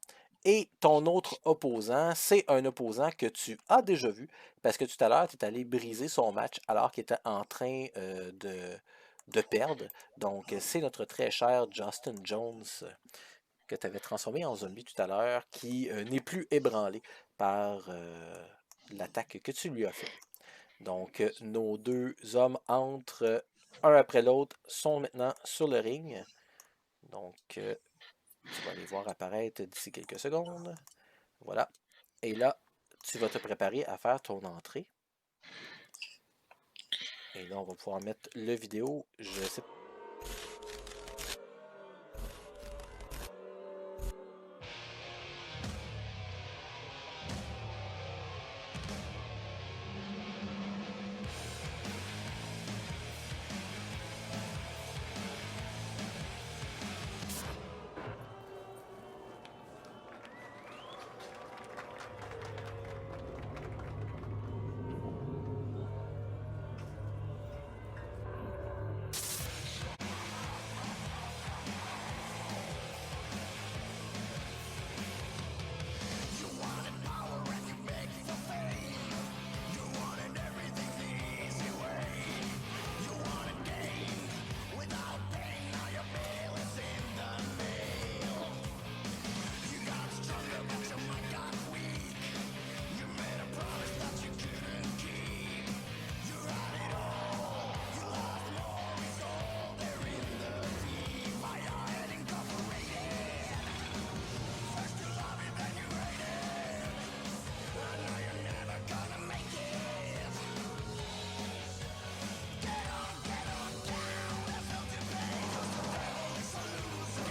Et ton autre opposant, c'est un opposant que tu as déjà vu, parce que tout à l'heure, tu es allé briser son match alors qu'il était en train de perdre. Donc, c'est notre très cher Justin Jones que tu avais transformé en zombie tout à l'heure, qui n'est plus ébranlé par l'attaque que tu lui as fait. Donc, nos 2 hommes entrent un après l'autre, sont maintenant sur le ring. Donc, tu vas les voir apparaître d'ici quelques secondes. Voilà. Et là, tu vas te préparer à faire ton entrée. Et là, on va pouvoir mettre le vidéo. Je sais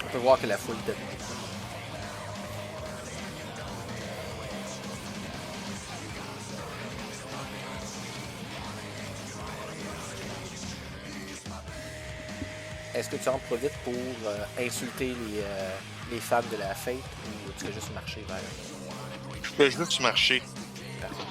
On peut voir que la foule donne. Est-ce que tu en profites pour insulter les fans de la fête ou tu fais juste marcher vers... Je fais juste marcher. Parfait.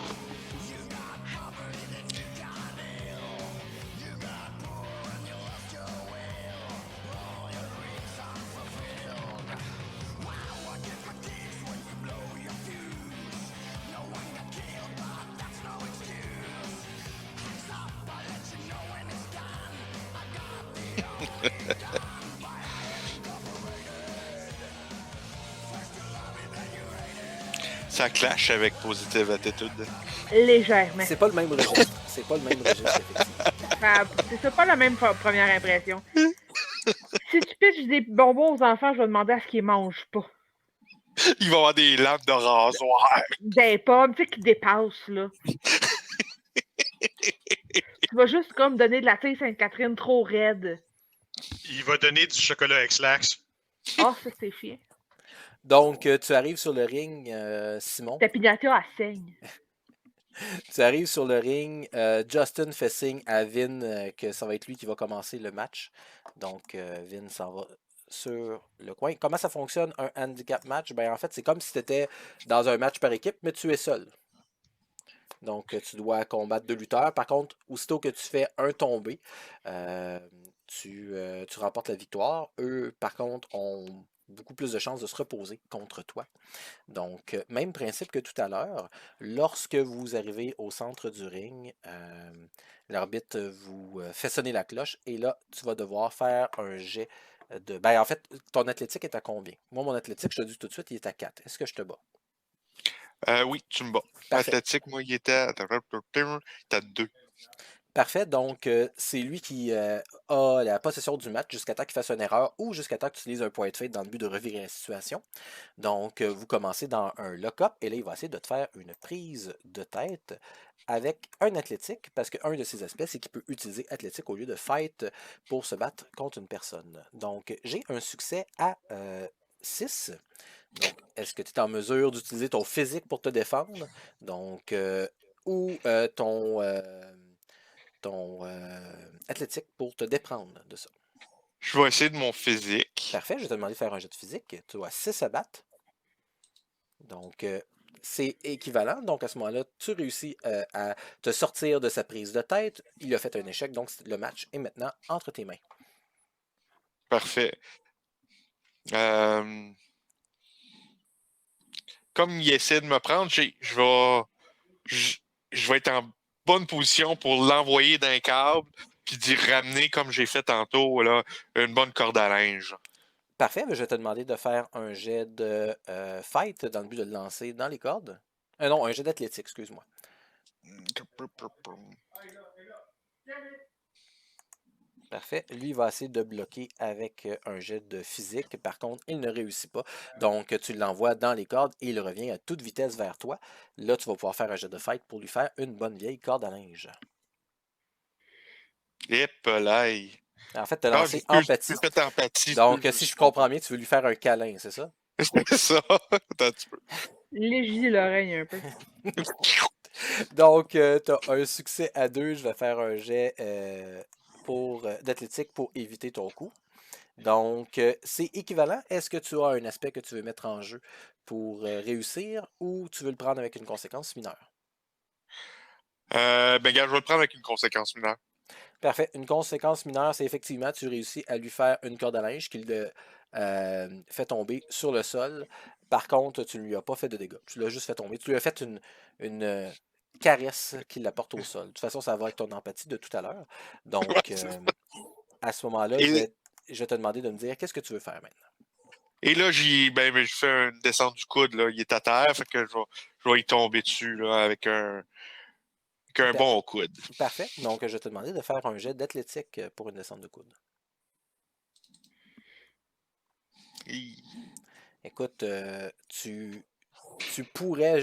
Ça clash avec Positive Attitude. Légèrement. C'est pas le même registre. C'est pas le même registre, effectivement. C'est pas la même première impression. Si tu pitches des bonbons aux enfants, je vais demander à ce qu'ils mangent pas. Il va y avoir des lampes de rasoir. Des pommes, tu sais, qui dépassent, là. Tu vas juste comme donner de la thé Sainte-Catherine trop raide. Il va donner du chocolat X-Lax. Ah, ça, c'est fier. Donc, tu arrives sur le ring, Simon. Ta pinatta, elle saigne. Tu arrives sur le ring. Justin fait signe à Vin que ça va être lui qui va commencer le match. Donc, Vin s'en va sur le coin. Comment ça fonctionne un handicap match? Ben, en fait, c'est comme si tu étais dans un match par équipe, mais tu es seul. Donc, tu dois combattre 2 lutteurs. Par contre, aussitôt que tu fais un tombé, tu remportes la victoire. Eux, par contre, ont beaucoup plus de chances de se reposer contre toi. Donc, même principe que tout à l'heure. Lorsque vous arrivez au centre du ring, l'arbitre vous fait sonner la cloche et là, tu vas devoir faire un jet de... Ben, en fait, ton athlétique est à combien? Moi, mon athlétique, je te dis tout de suite, il est à 4. Est-ce que je te bats? Oui, tu me bats. Parfait. Athlétique, moi, il était à 2. Parfait, donc c'est lui qui a la possession du match jusqu'à temps qu'il fasse une erreur ou jusqu'à temps que tu utilises un point de fate dans le but de revirer la situation. Donc, vous commencez dans un lock-up et là, il va essayer de te faire une prise de tête avec un athlétique parce qu'un de ses aspects, c'est qu'il peut utiliser athlétique au lieu de fight pour se battre contre une personne. Donc, j'ai un succès à 6. Donc, est-ce que tu es en mesure d'utiliser ton physique pour te défendre? Donc, ou ton athlétique pour te déprendre de ça. Je vais essayer de mon physique. Parfait, je vais te demander de faire un jet de physique. Tu as 6 à battre. Donc, c'est équivalent. Donc, à ce moment-là, tu réussis à te sortir de sa prise de tête. Il a fait un échec, donc le match est maintenant entre tes mains. Parfait. Comme il essaie de me prendre, je vais être en bonne position pour l'envoyer d'un câble puis d'y ramener comme j'ai fait tantôt, là, une bonne corde à linge. Parfait, je vais te demander de faire un jet de fight dans le but de le lancer dans les cordes. Non, un jet d'athlétique, excuse-moi. Parfait. Lui, il va essayer de bloquer avec un jet de physique. Par contre, il ne réussit pas. Donc, tu l'envoies dans les cordes et il revient à toute vitesse vers toi. Là, tu vas pouvoir faire un jet de fight pour lui faire une bonne vieille corde à linge. Épelaille. En fait, tu as Ah, lancé empathie. j'ai fait empathie. Donc, si je comprends bien, tu veux lui faire un câlin, c'est ça? C'est ça. Attends un petit peu. Léger l'oreille un peu. Donc, tu as un succès à 2. Je vais faire un jet d'athlétique pour éviter ton coup. Donc, c'est équivalent. Est-ce que tu as un aspect que tu veux mettre en jeu pour réussir ou tu veux le prendre avec une conséquence mineure? Ben, gars, je vais le prendre avec une conséquence mineure. Parfait. Une conséquence mineure, c'est effectivement, tu réussis à lui faire une corde à linge qu'il fait tomber sur le sol. Par contre, tu ne lui as pas fait de dégâts. Tu l'as juste fait tomber. Tu lui as fait une caresse qui la porte au sol. De toute façon, ça va être ton empathie de tout à l'heure. Donc, à ce moment-là, Et, je vais te demander de me dire qu'est-ce que tu veux faire maintenant. et là, je fais une descente du coude. Là. Il est à terre, fait que je vais y tomber dessus là, avec un Pa- bon coude. Parfait. Donc, je vais te demander de faire un jet d'athlétique pour une descente de coude. Écoute, tu pourrais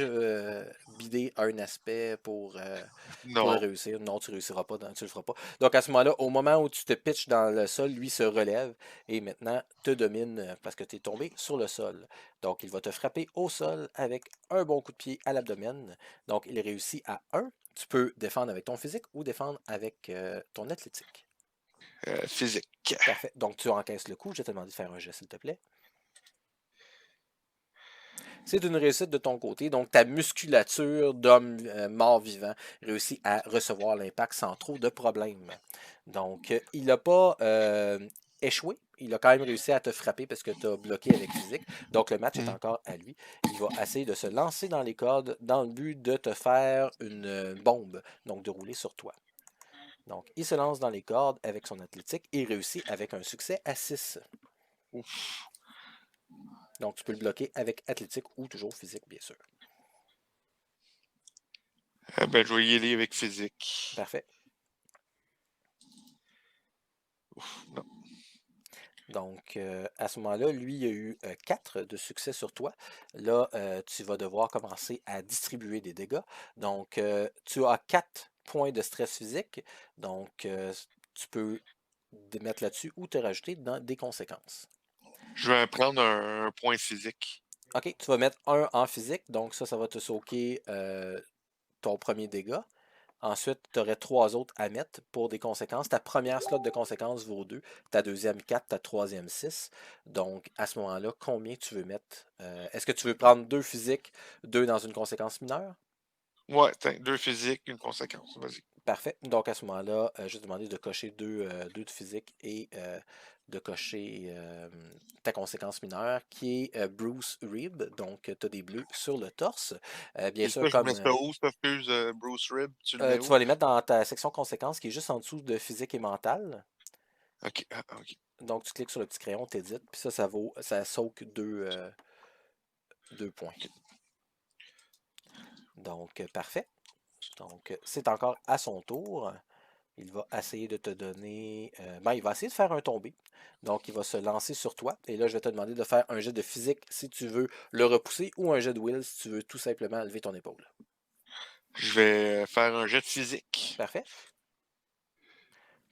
bider un aspect pour le Non. réussir. Non, tu réussiras pas, tu le feras pas. Donc à ce moment-là, au moment où tu te pitches dans le sol, lui se relève et maintenant te domine parce que tu es tombé sur le sol. Donc il va te frapper au sol avec un bon coup de pied à l'abdomen. Donc il réussit à 1. Tu peux défendre avec ton physique ou défendre avec ton athlétique. Physique. Parfait. Donc tu encaisses le coup. Je vais te demander de faire un jet, s'il te plaît. C'est une réussite de ton côté. Donc, ta musculature d'homme mort-vivant réussit à recevoir l'impact sans trop de problèmes. Donc, il n'a pas échoué. Il a quand même réussi à te frapper parce que tu as bloqué avec physique. Donc, le match est encore à lui. Il va essayer de se lancer dans les cordes dans le but de te faire une bombe, donc de rouler sur toi. Donc, il se lance dans les cordes avec son athlétique et réussit avec un succès à 6. Ouf. Donc, tu peux le bloquer avec athlétique ou toujours physique, bien sûr. Ben, je vais y aller avec physique. Parfait. Ouf, non. Donc, à ce moment-là, lui, il a eu 4 de succès sur toi. Là, tu vas devoir commencer à distribuer des dégâts. Donc, tu as 4 points de stress physique. Donc, tu peux te mettre là-dessus ou te rajouter dans des conséquences. Je vais prendre un point physique. OK, tu vas mettre 1 en physique. Donc, ça va te soaker ton premier dégât. Ensuite, tu aurais 3 autres à mettre pour des conséquences. Ta première slot de conséquences vaut 2, ta deuxième 4, ta troisième 6. Donc, à ce moment-là, combien tu veux mettre? Est-ce que tu veux prendre 2 physiques, 2 dans une conséquence mineure? Ouais, 2 physiques, une conséquence. Vas-y. Parfait. Donc, à ce moment-là, je vais te demander de cocher 2 de physique et de cocher ta conséquence mineure qui est Bruce Rib. Donc, tu as des bleus sur le torse. Bien Et sûr, ça, je comme mets ça où, ça fuse Bruce Rib? Tu le mets tu où? vas les mettre dans ta section conséquences qui est juste en dessous de physique et mentale. Ok, ok. Donc, tu cliques sur le petit crayon, t'édites, puis ça soak 2 points. Donc, parfait. Donc, c'est encore à son tour. Il va essayer de te donner. Il va essayer de faire un tombé. Donc, il va se lancer sur toi. Et là, je vais te demander de faire un jet de physique si tu veux le repousser ou un jet de will si tu veux tout simplement lever ton épaule. Je vais faire un jet de physique. Parfait.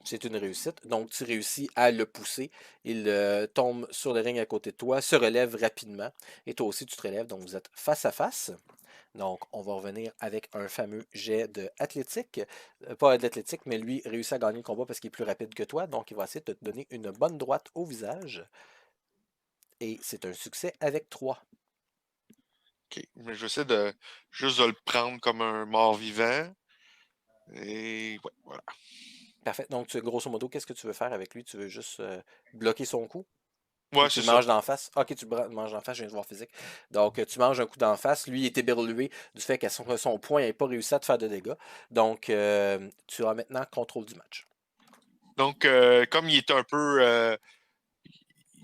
C'est une réussite. Donc, tu réussis à le pousser. Il tombe sur le ring à côté de toi, se relève rapidement. Et toi aussi, tu te relèves. Donc, vous êtes face à face. Donc, on va revenir avec un fameux jet de athlétique. Pas d'athlétique, mais lui réussit à gagner le combat parce qu'il est plus rapide que toi. Donc, il va essayer de te donner une bonne droite au visage. Et c'est un succès avec 3. OK. Mais je vais essayer de juste de le prendre comme un mort-vivant. Et ouais, voilà. Parfait. Donc, grosso modo, qu'est-ce que tu veux faire avec lui? Tu veux juste bloquer son coup? Ou Ouais, tu c'est le ça. manges d'en face? Ok, tu le manges d'en face, je viens de voir physique. Donc, tu manges un coup d'en face. Lui, il est éberlué du fait que son point n'ait pas réussi à te faire de dégâts. Donc, tu as maintenant contrôle du match. Donc, comme il est un peu...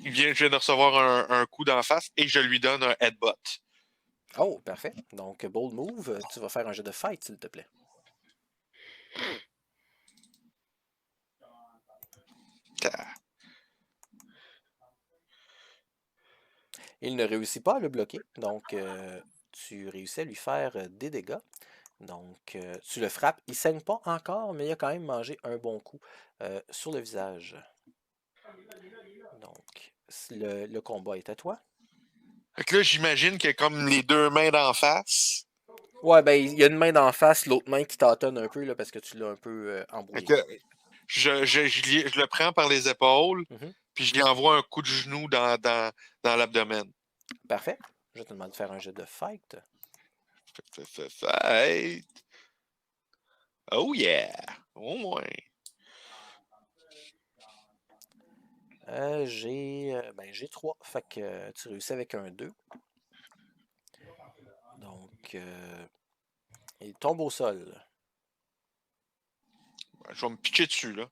je viens de recevoir un coup d'en face et je lui donne un headbutt. Oh, parfait. Donc, bold move. Tu vas faire un jeu de fight, s'il te plaît. Ah. Il ne réussit pas à le bloquer. Donc, tu réussis à lui faire des dégâts. Donc, tu le frappes. Il ne saigne pas encore, mais il a quand même mangé un bon coup sur le visage. Donc, le combat est à toi. Fait que là, j'imagine qu'il y a comme les deux mains d'en face. Ouais, ben, il y a une main d'en face, l'autre main qui tâtonne un peu là, parce que tu l'as un peu Fait embrouillé. que je le prends par les épaules, Mhm. puis je lui envoie un coup de genou dans l'abdomen. Parfait. Je te demande de faire un jeu de fight. Fight. Oh yeah! Au moins. J'ai 3. Fait que tu réussis avec un 2. Donc, il tombe au sol. Je vais me pitcher dessus, là.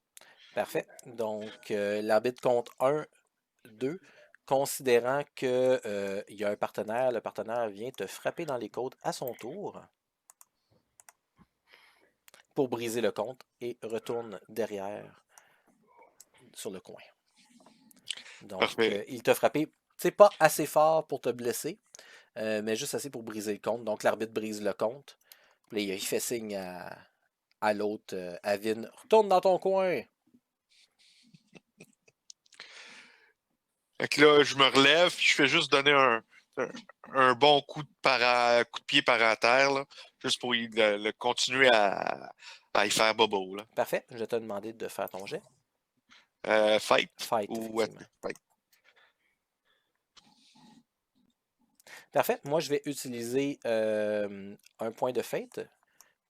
Parfait. Donc, l'arbitre compte 1, 2. Considérant qu'il y a un partenaire, le partenaire vient te frapper dans les côtes à son tour pour briser le compte et retourne derrière sur le coin. Donc, Parfait. il t'a frappé, c'est pas assez fort pour te blesser, mais juste assez pour briser le compte. Donc, l'arbitre brise le compte. Puis là, il fait signe à l'autre, à Vin, retourne dans ton coin. Fait que là, je me relève, puis je fais juste donner un bon coup coup de pied par à terre, là, juste pour le continuer à y faire bobo. Là. Parfait. Je vais te demander de faire ton jet. Fight Fight, ou effectivement. fight. Parfait. Moi, je vais utiliser un point de fate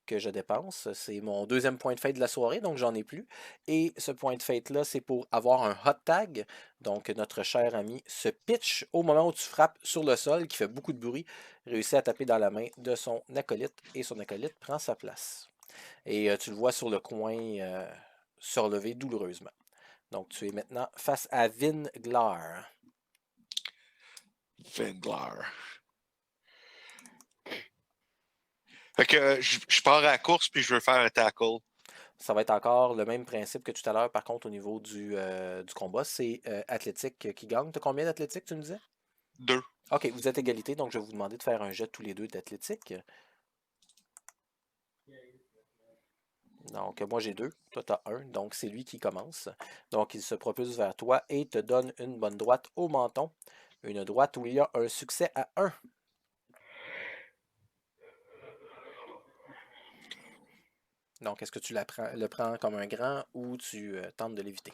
que je dépense. C'est mon deuxième point de fate de la soirée, donc j'en ai plus. Et ce point de fate-là, c'est pour avoir un hot tag. Donc, notre cher ami se pitch au moment où tu frappes sur le sol, qui fait beaucoup de bruit, réussit à taper dans la main de son acolyte, et son acolyte prend sa place. Et tu le vois sur le coin se relever douloureusement. Donc, tu es maintenant face à Vinglar. Vinglar. Fait que je pars à la course, puis je veux faire un tackle. Ça va être encore le même principe que tout à l'heure, par contre, au niveau du combat. C'est athlétique qui gagne. Tu as combien d'athlétique, tu me disais? 2. Ok, vous êtes égalité, donc je vais vous demander de faire un jet tous les deux d'athlétique. Donc, moi j'ai 2, toi tu as 1, donc c'est lui qui commence. Donc, il se propulse vers toi et te donne une bonne droite au menton. Une droite où il y a un succès à 1. Donc, est-ce que tu le prends comme un grand ou tu tentes de l'éviter?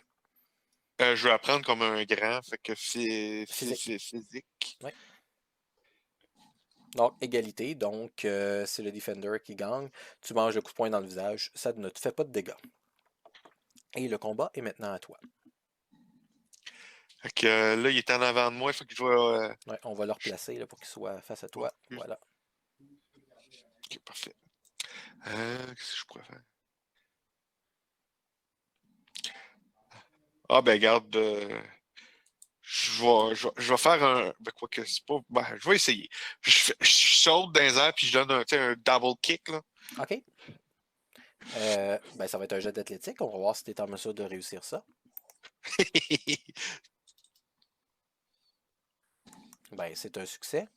Je vais apprendre comme un grand, fait que Physique. physique. Oui. Donc, égalité. Donc, c'est le Defender qui gagne. Tu manges le coup de poing dans le visage. Ça ne te fait pas de dégâts. Et le combat est maintenant à toi. Fait que là, il est en avant de moi, fait que je vais... Ouais, on va le replacer là, pour qu'il soit face à toi. Voilà. Ok, parfait. Qu'est-ce que je pourrais faire? Ah, ben, garde... je vais faire un... Ben, quoi que c'est pas... Ben, je vais essayer. Je saute dans les airs, puis je donne un double kick, là. OK. Ben, ça va être un jet d'athlétique. On va voir si tu es en mesure de réussir ça. Ben, c'est un succès.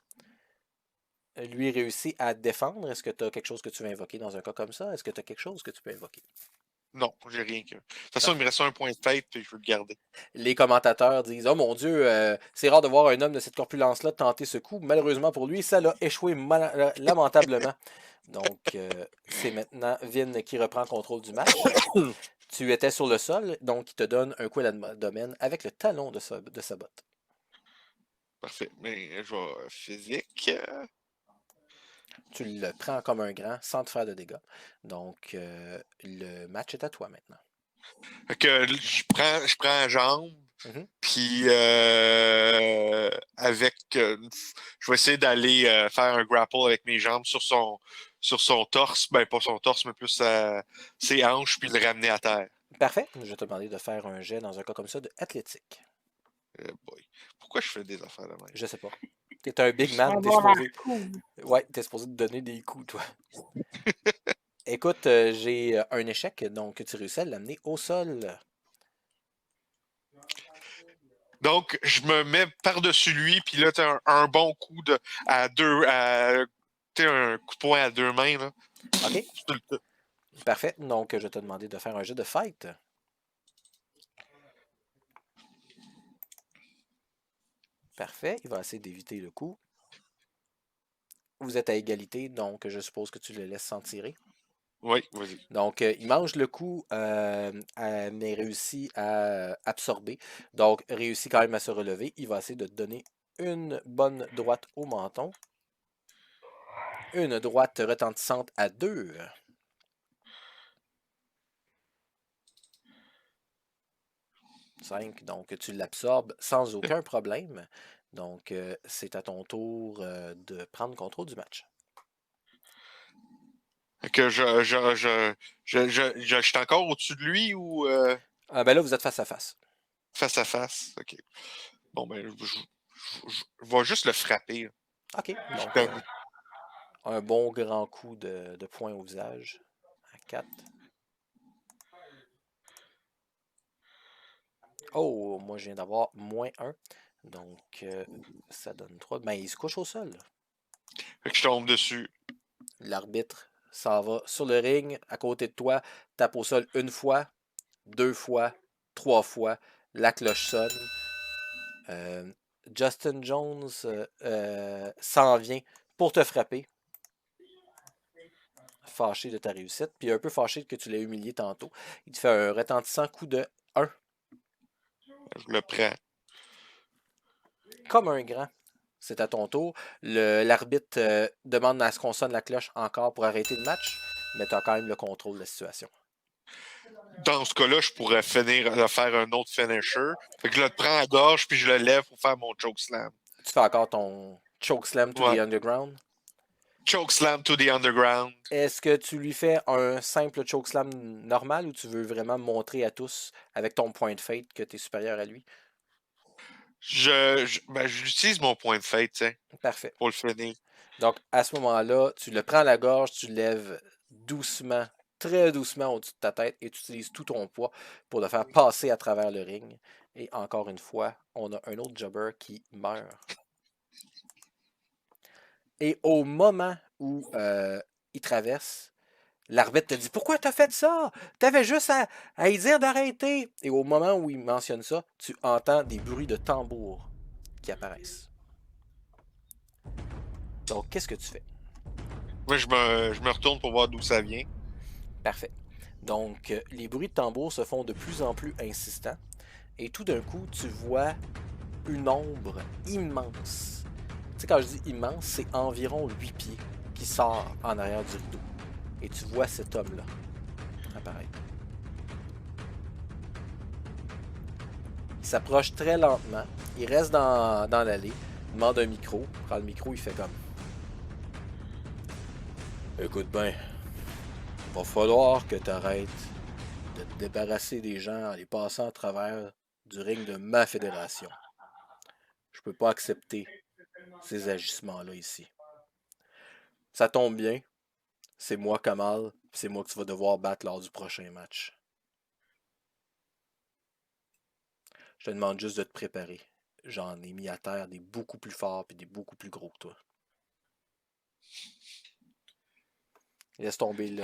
Lui réussit à défendre. Est-ce que tu as quelque chose que tu veux invoquer dans un cas comme ça? Est-ce que tu as quelque chose que tu peux invoquer? Non, j'ai rien que. De toute façon, il me reste un point de fête, puis je veux le garder. Les commentateurs disent oh mon Dieu, c'est rare de voir un homme de cette corpulence-là tenter ce coup. Malheureusement pour lui, ça l'a échoué lamentablement. Donc, c'est maintenant Vin qui reprend contrôle du match. Tu étais sur le sol, donc il te donne un coup à l'abdomen avec le talon de sa botte. Parfait. Mais je vais physique. Tu le prends comme un grand sans te faire de dégâts. Donc, le match est à toi maintenant. Fait que je prends la jambe, Mhm. puis avec. Je vais essayer d'aller faire un grapple avec mes jambes sur son torse. Ben, pas son torse, mais plus ses hanches, puis le ramener à terre. Parfait. Je vais te demander de faire un jet dans un cas comme ça de athlétique. Boy. Pourquoi je fais des affaires de même? Je sais pas. T'es un big man, t'es Avoir supposé. l'air cool. Ouais, t'es supposé te donner des coups, toi. Écoute, j'ai un échec, donc tu réussis à l'amener au sol. Donc, je me mets par-dessus lui, puis là, t'as un bon coup à deux. Tu sais, un coup de poing à deux mains, là. OK, parfait. Donc, je vais te demander de faire un jeu de fight. Parfait, il va essayer d'éviter le coup. Vous êtes à égalité, donc je suppose que tu le laisses s'en tirer. Oui, vas-y. Donc, il mange le coup, mais réussit à absorber. Donc, réussit quand même à se relever. Il va essayer de te donner une bonne droite au menton. Une droite retentissante à 2. 5, donc tu l'absorbes sans aucun problème. Donc, c'est à ton tour de prendre contrôle du match. Fait que je suis encore au-dessus de lui ou Ah, ben là, vous êtes face à face. face à face? OK. Bon, ben, je vais juste le frapper. Là. OK, donc Comme- un bon grand coup de poing au visage. À 4. Oh, moi, je viens d'avoir -1. Donc, ça donne 3. Ben, il se couche au sol. Fait que je tombe dessus. L'arbitre s'en va sur le ring, à côté de toi, tape au sol une fois, 2 fois, 3 fois. La cloche sonne. Justin Jones s'en vient pour te frapper. Fâché de ta réussite, puis un peu fâché que tu l'aies humilié tantôt. Il te fait un retentissant coup de 1, Je le prends. comme un grand. C'est à ton tour. L'arbitre demande à ce qu'on sonne la cloche encore pour arrêter le match, mais tu as quand même le contrôle de la situation. Dans ce cas-là, je pourrais faire un autre finisher. Fait que je le prends à gorge, puis je le lève pour faire mon chokeslam. Tu fais encore ton chokeslam to Ouais. the underground. Chokeslam to the underground. Est-ce que tu lui fais un simple chokeslam normal ou tu veux vraiment montrer à tous avec ton point de fate que tu es supérieur à lui? J'utilise mon point de fate, tu sais, Parfait. pour le finir. Donc, à ce moment-là, tu le prends à la gorge, tu le lèves doucement, très doucement au-dessus de ta tête et tu utilises tout ton poids pour le faire passer à travers le ring. Et encore une fois, on a un autre jobber qui meurt. Et au moment où il traverse, l'arbitre te dit « Pourquoi t'as fait ça? T'avais juste à y dire d'arrêter! » Et au moment où il mentionne ça, tu entends des bruits de tambour qui apparaissent. Donc, qu'est-ce que tu fais? Moi, je me retourne pour voir d'où ça vient. Parfait. Donc, les bruits de tambour se font de plus en plus insistants. Et tout d'un coup, tu vois une ombre immense. Tu sais, quand je dis immense, c'est environ 8 pieds qui sort en arrière du rideau. Et tu vois cet homme-là apparaître. Il s'approche très lentement. Il reste dans l'allée. Il demande un micro. Il prend le micro, il fait comme... Écoute bien, va falloir que tu arrêtes de te débarrasser des gens en les passant à travers du ring de ma fédération. Je peux pas accepter ces agissements-là ici. Ça tombe bien, c'est moi, Kamal, C'est moi que tu vas devoir battre lors du prochain match. Je te demande juste de te préparer. J'en ai mis à terre des beaucoup plus forts et des beaucoup plus gros que toi. Laisse tomber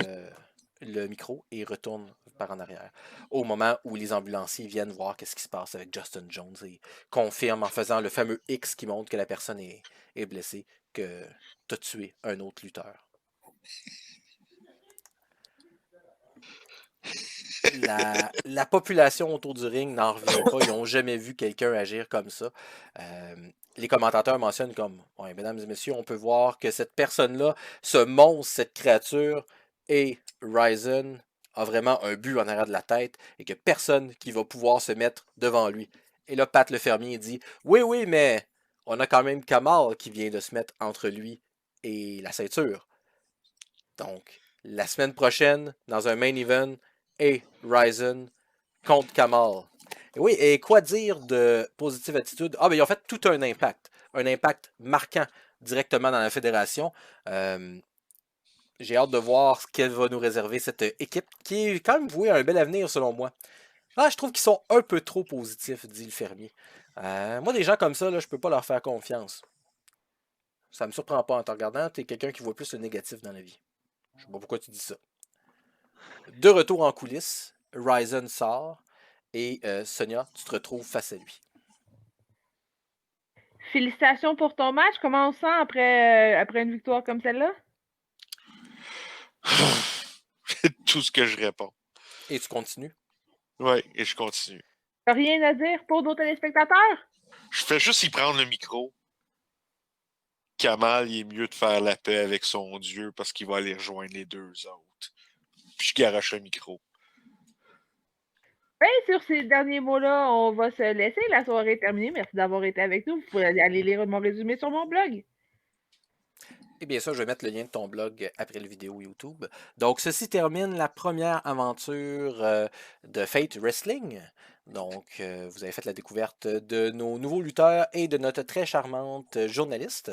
le micro et retourne par en arrière. Au moment où les ambulanciers viennent voir qu'est-ce qui se passe avec Justin Jones et confirment en faisant le fameux X qui montre que la personne est blessée que tu as tué un autre lutteur. La population autour du ring n'en revient pas. Ils n'ont jamais vu quelqu'un agir comme ça. Les commentateurs mentionnent comme ouais, mesdames et messieurs, on peut voir que cette personne-là, ce monstre, cette créature, et Ryzen a vraiment un but en arrière de la tête et que personne qui va pouvoir se mettre devant lui. Et là, Pat le fermier dit oui, oui, mais on a quand même Kamal qui vient de se mettre entre lui et la ceinture. Donc, la semaine prochaine, dans un main event, et Ryzen contre Kamal. Et oui, et quoi dire de Positive Attitude? Ah, ben ils ont fait tout un impact marquant directement dans la fédération. J'ai hâte de voir ce qu'elle va nous réserver, cette équipe, qui est quand même vouée à un bel avenir, selon moi. Ah, je trouve qu'ils sont un peu trop positifs, dit le fermier. Moi, des gens comme ça, là, je peux pas leur faire confiance. Ça me surprend pas en te regardant, t'es quelqu'un qui voit plus le négatif dans la vie. Je sais pas pourquoi tu dis ça. De retour en coulisses, Ryzen sort et Sonia, tu te retrouves face à lui. Félicitations pour ton match. Comment on se sent après une victoire comme celle-là? C'est tout ce que je réponds. Et tu continues. Ouais, et je continue. T'as rien à dire pour nos téléspectateurs? Je fais juste y prendre le micro. Kamal, il est mieux de faire la paix avec son Dieu parce qu'il va aller rejoindre les deux autres. Puis je garoche le micro. Ben, sur ces derniers mots-là, on va se laisser. La soirée est terminée. Merci d'avoir été avec nous. Vous pouvez aller lire mon résumé sur mon blog. Et bien sûr, je vais mettre le lien de ton blog après la vidéo YouTube. Donc, ceci termine la première aventure de Fate Wrestling. Donc, vous avez fait la découverte de nos nouveaux lutteurs et de notre très charmante journaliste.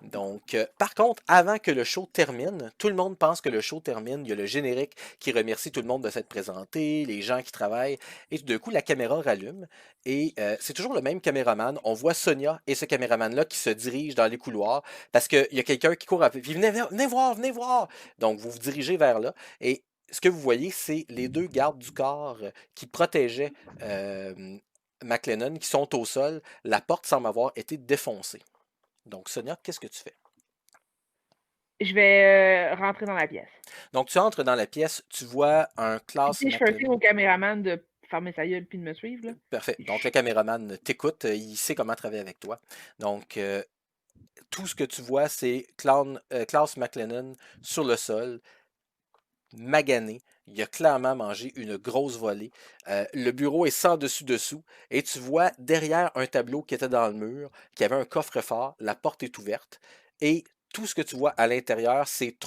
Donc, par contre, avant que le show termine, tout le monde pense que le show termine. Il y a le générique qui remercie tout le monde de s'être présenté, les gens qui travaillent. Et tout d'un coup, la caméra rallume. Et c'est toujours le même caméraman. On voit Sonia et ce caméraman-là qui se dirigent dans les couloirs parce qu'il y a quelqu'un qui court après. Puis venez voir, venez voir. Donc, vous vous dirigez vers là. Et ce que vous voyez, c'est les deux gardes du corps qui protégeaient McLennan qui sont au sol. La porte semble avoir été défoncée. Donc, Sonia, qu'est-ce que tu fais? Je vais rentrer dans la pièce. Donc, tu entres dans la pièce, tu vois un Klaus Si je fais un signe McLennan. au caméraman de fermer sa gueule puis de me suivre, là. Parfait. Donc, le caméraman t'écoute, il sait comment travailler avec toi. Donc, tout ce que tu vois, c'est Klaus McLennan sur le sol, magané. Il a clairement mangé une grosse volée. Le bureau est sans dessus-dessous. Et tu vois derrière un tableau qui était dans le mur, qui avait un coffre-fort, la porte est ouverte. Et tout ce que tu vois à l'intérieur, c'est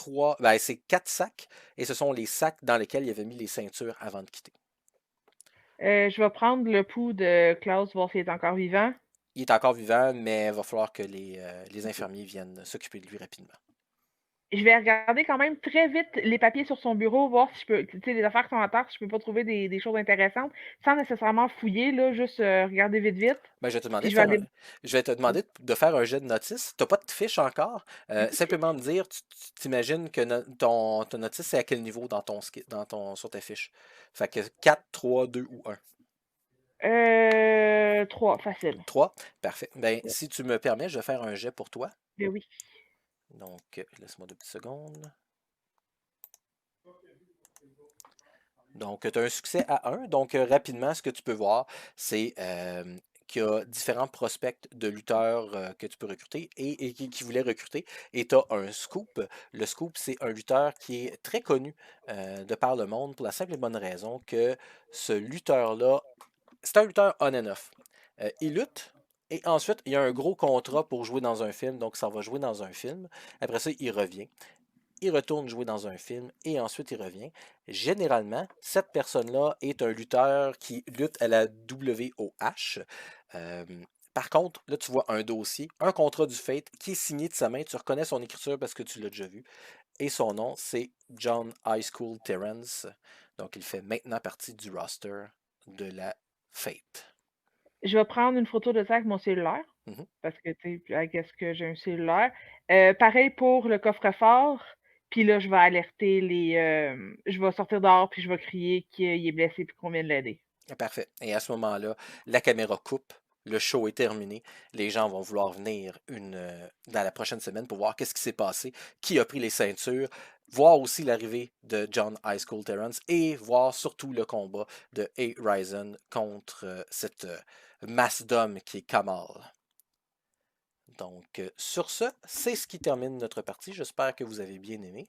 c'est 4 sacs. Et ce sont les sacs dans lesquels il avait mis les ceintures avant de quitter. Je vais prendre le pouls de Klaus, voir s'il est encore vivant. Il est encore vivant, mais il va falloir que les infirmiers viennent s'occuper de lui rapidement. Je vais regarder quand même très vite les papiers sur son bureau, voir si je peux, tu sais, les affaires qui sont à terre, si je peux pas trouver des choses intéressantes, sans nécessairement fouiller, là, juste regarder vite vite. Ben, je vais te demander Puis de je vais faire aller. je vais te demander de faire un jet de notice. Tu n'as pas de fiche encore. Simplement me dire, tu t'imagines que ton notice est à quel niveau sur ta fiche. Fait que 4, 3, 2 ou 1. 3, facile. 3, parfait. Ben, si tu me permets, je vais faire un jet pour toi. Ben oui. Donc, laisse-moi 2 petites secondes. Donc, tu as un succès à 1. Donc, rapidement, ce que tu peux voir, c'est qu'il y a différents prospects de lutteurs que tu peux recruter et qui voulaient recruter. Et tu as un scoop. Le scoop, c'est un lutteur qui est très connu de par le monde pour la simple et bonne raison que ce lutteur-là, c'est un lutteur on and off. Il lutte. Et ensuite, il y a un gros contrat pour jouer dans un film, donc ça va jouer dans un film. Après ça, il revient. Il retourne jouer dans un film et ensuite il revient. Généralement, cette personne-là est un lutteur qui lutte à la WOH. Par contre, là, tu vois un dossier, un contrat du Fate qui est signé de sa main. Tu reconnais son écriture parce que tu l'as déjà vu. et son nom, c'est John High School Terrence. Donc, il fait maintenant partie du roster de la Fate. Je vais prendre une photo de ça avec mon cellulaire. Mhm. Parce que, tu sais, I guess que j'ai un cellulaire. Pareil pour le coffre-fort. Puis là, je vais alerter je vais sortir dehors, puis je vais crier qu'il est blessé, puis qu'on vient de l'aider. Parfait. Et à ce moment-là, la caméra coupe. Le show est terminé. Les gens vont vouloir venir dans la prochaine semaine pour voir qu'est-ce qui s'est passé, qui a pris les ceintures, voir aussi l'arrivée de John High School Terrence et voir surtout le combat de A. Ryzen contre cette masse d'hommes qui est Kamal. Donc, sur ce, c'est ce qui termine notre partie. J'espère que vous avez bien aimé.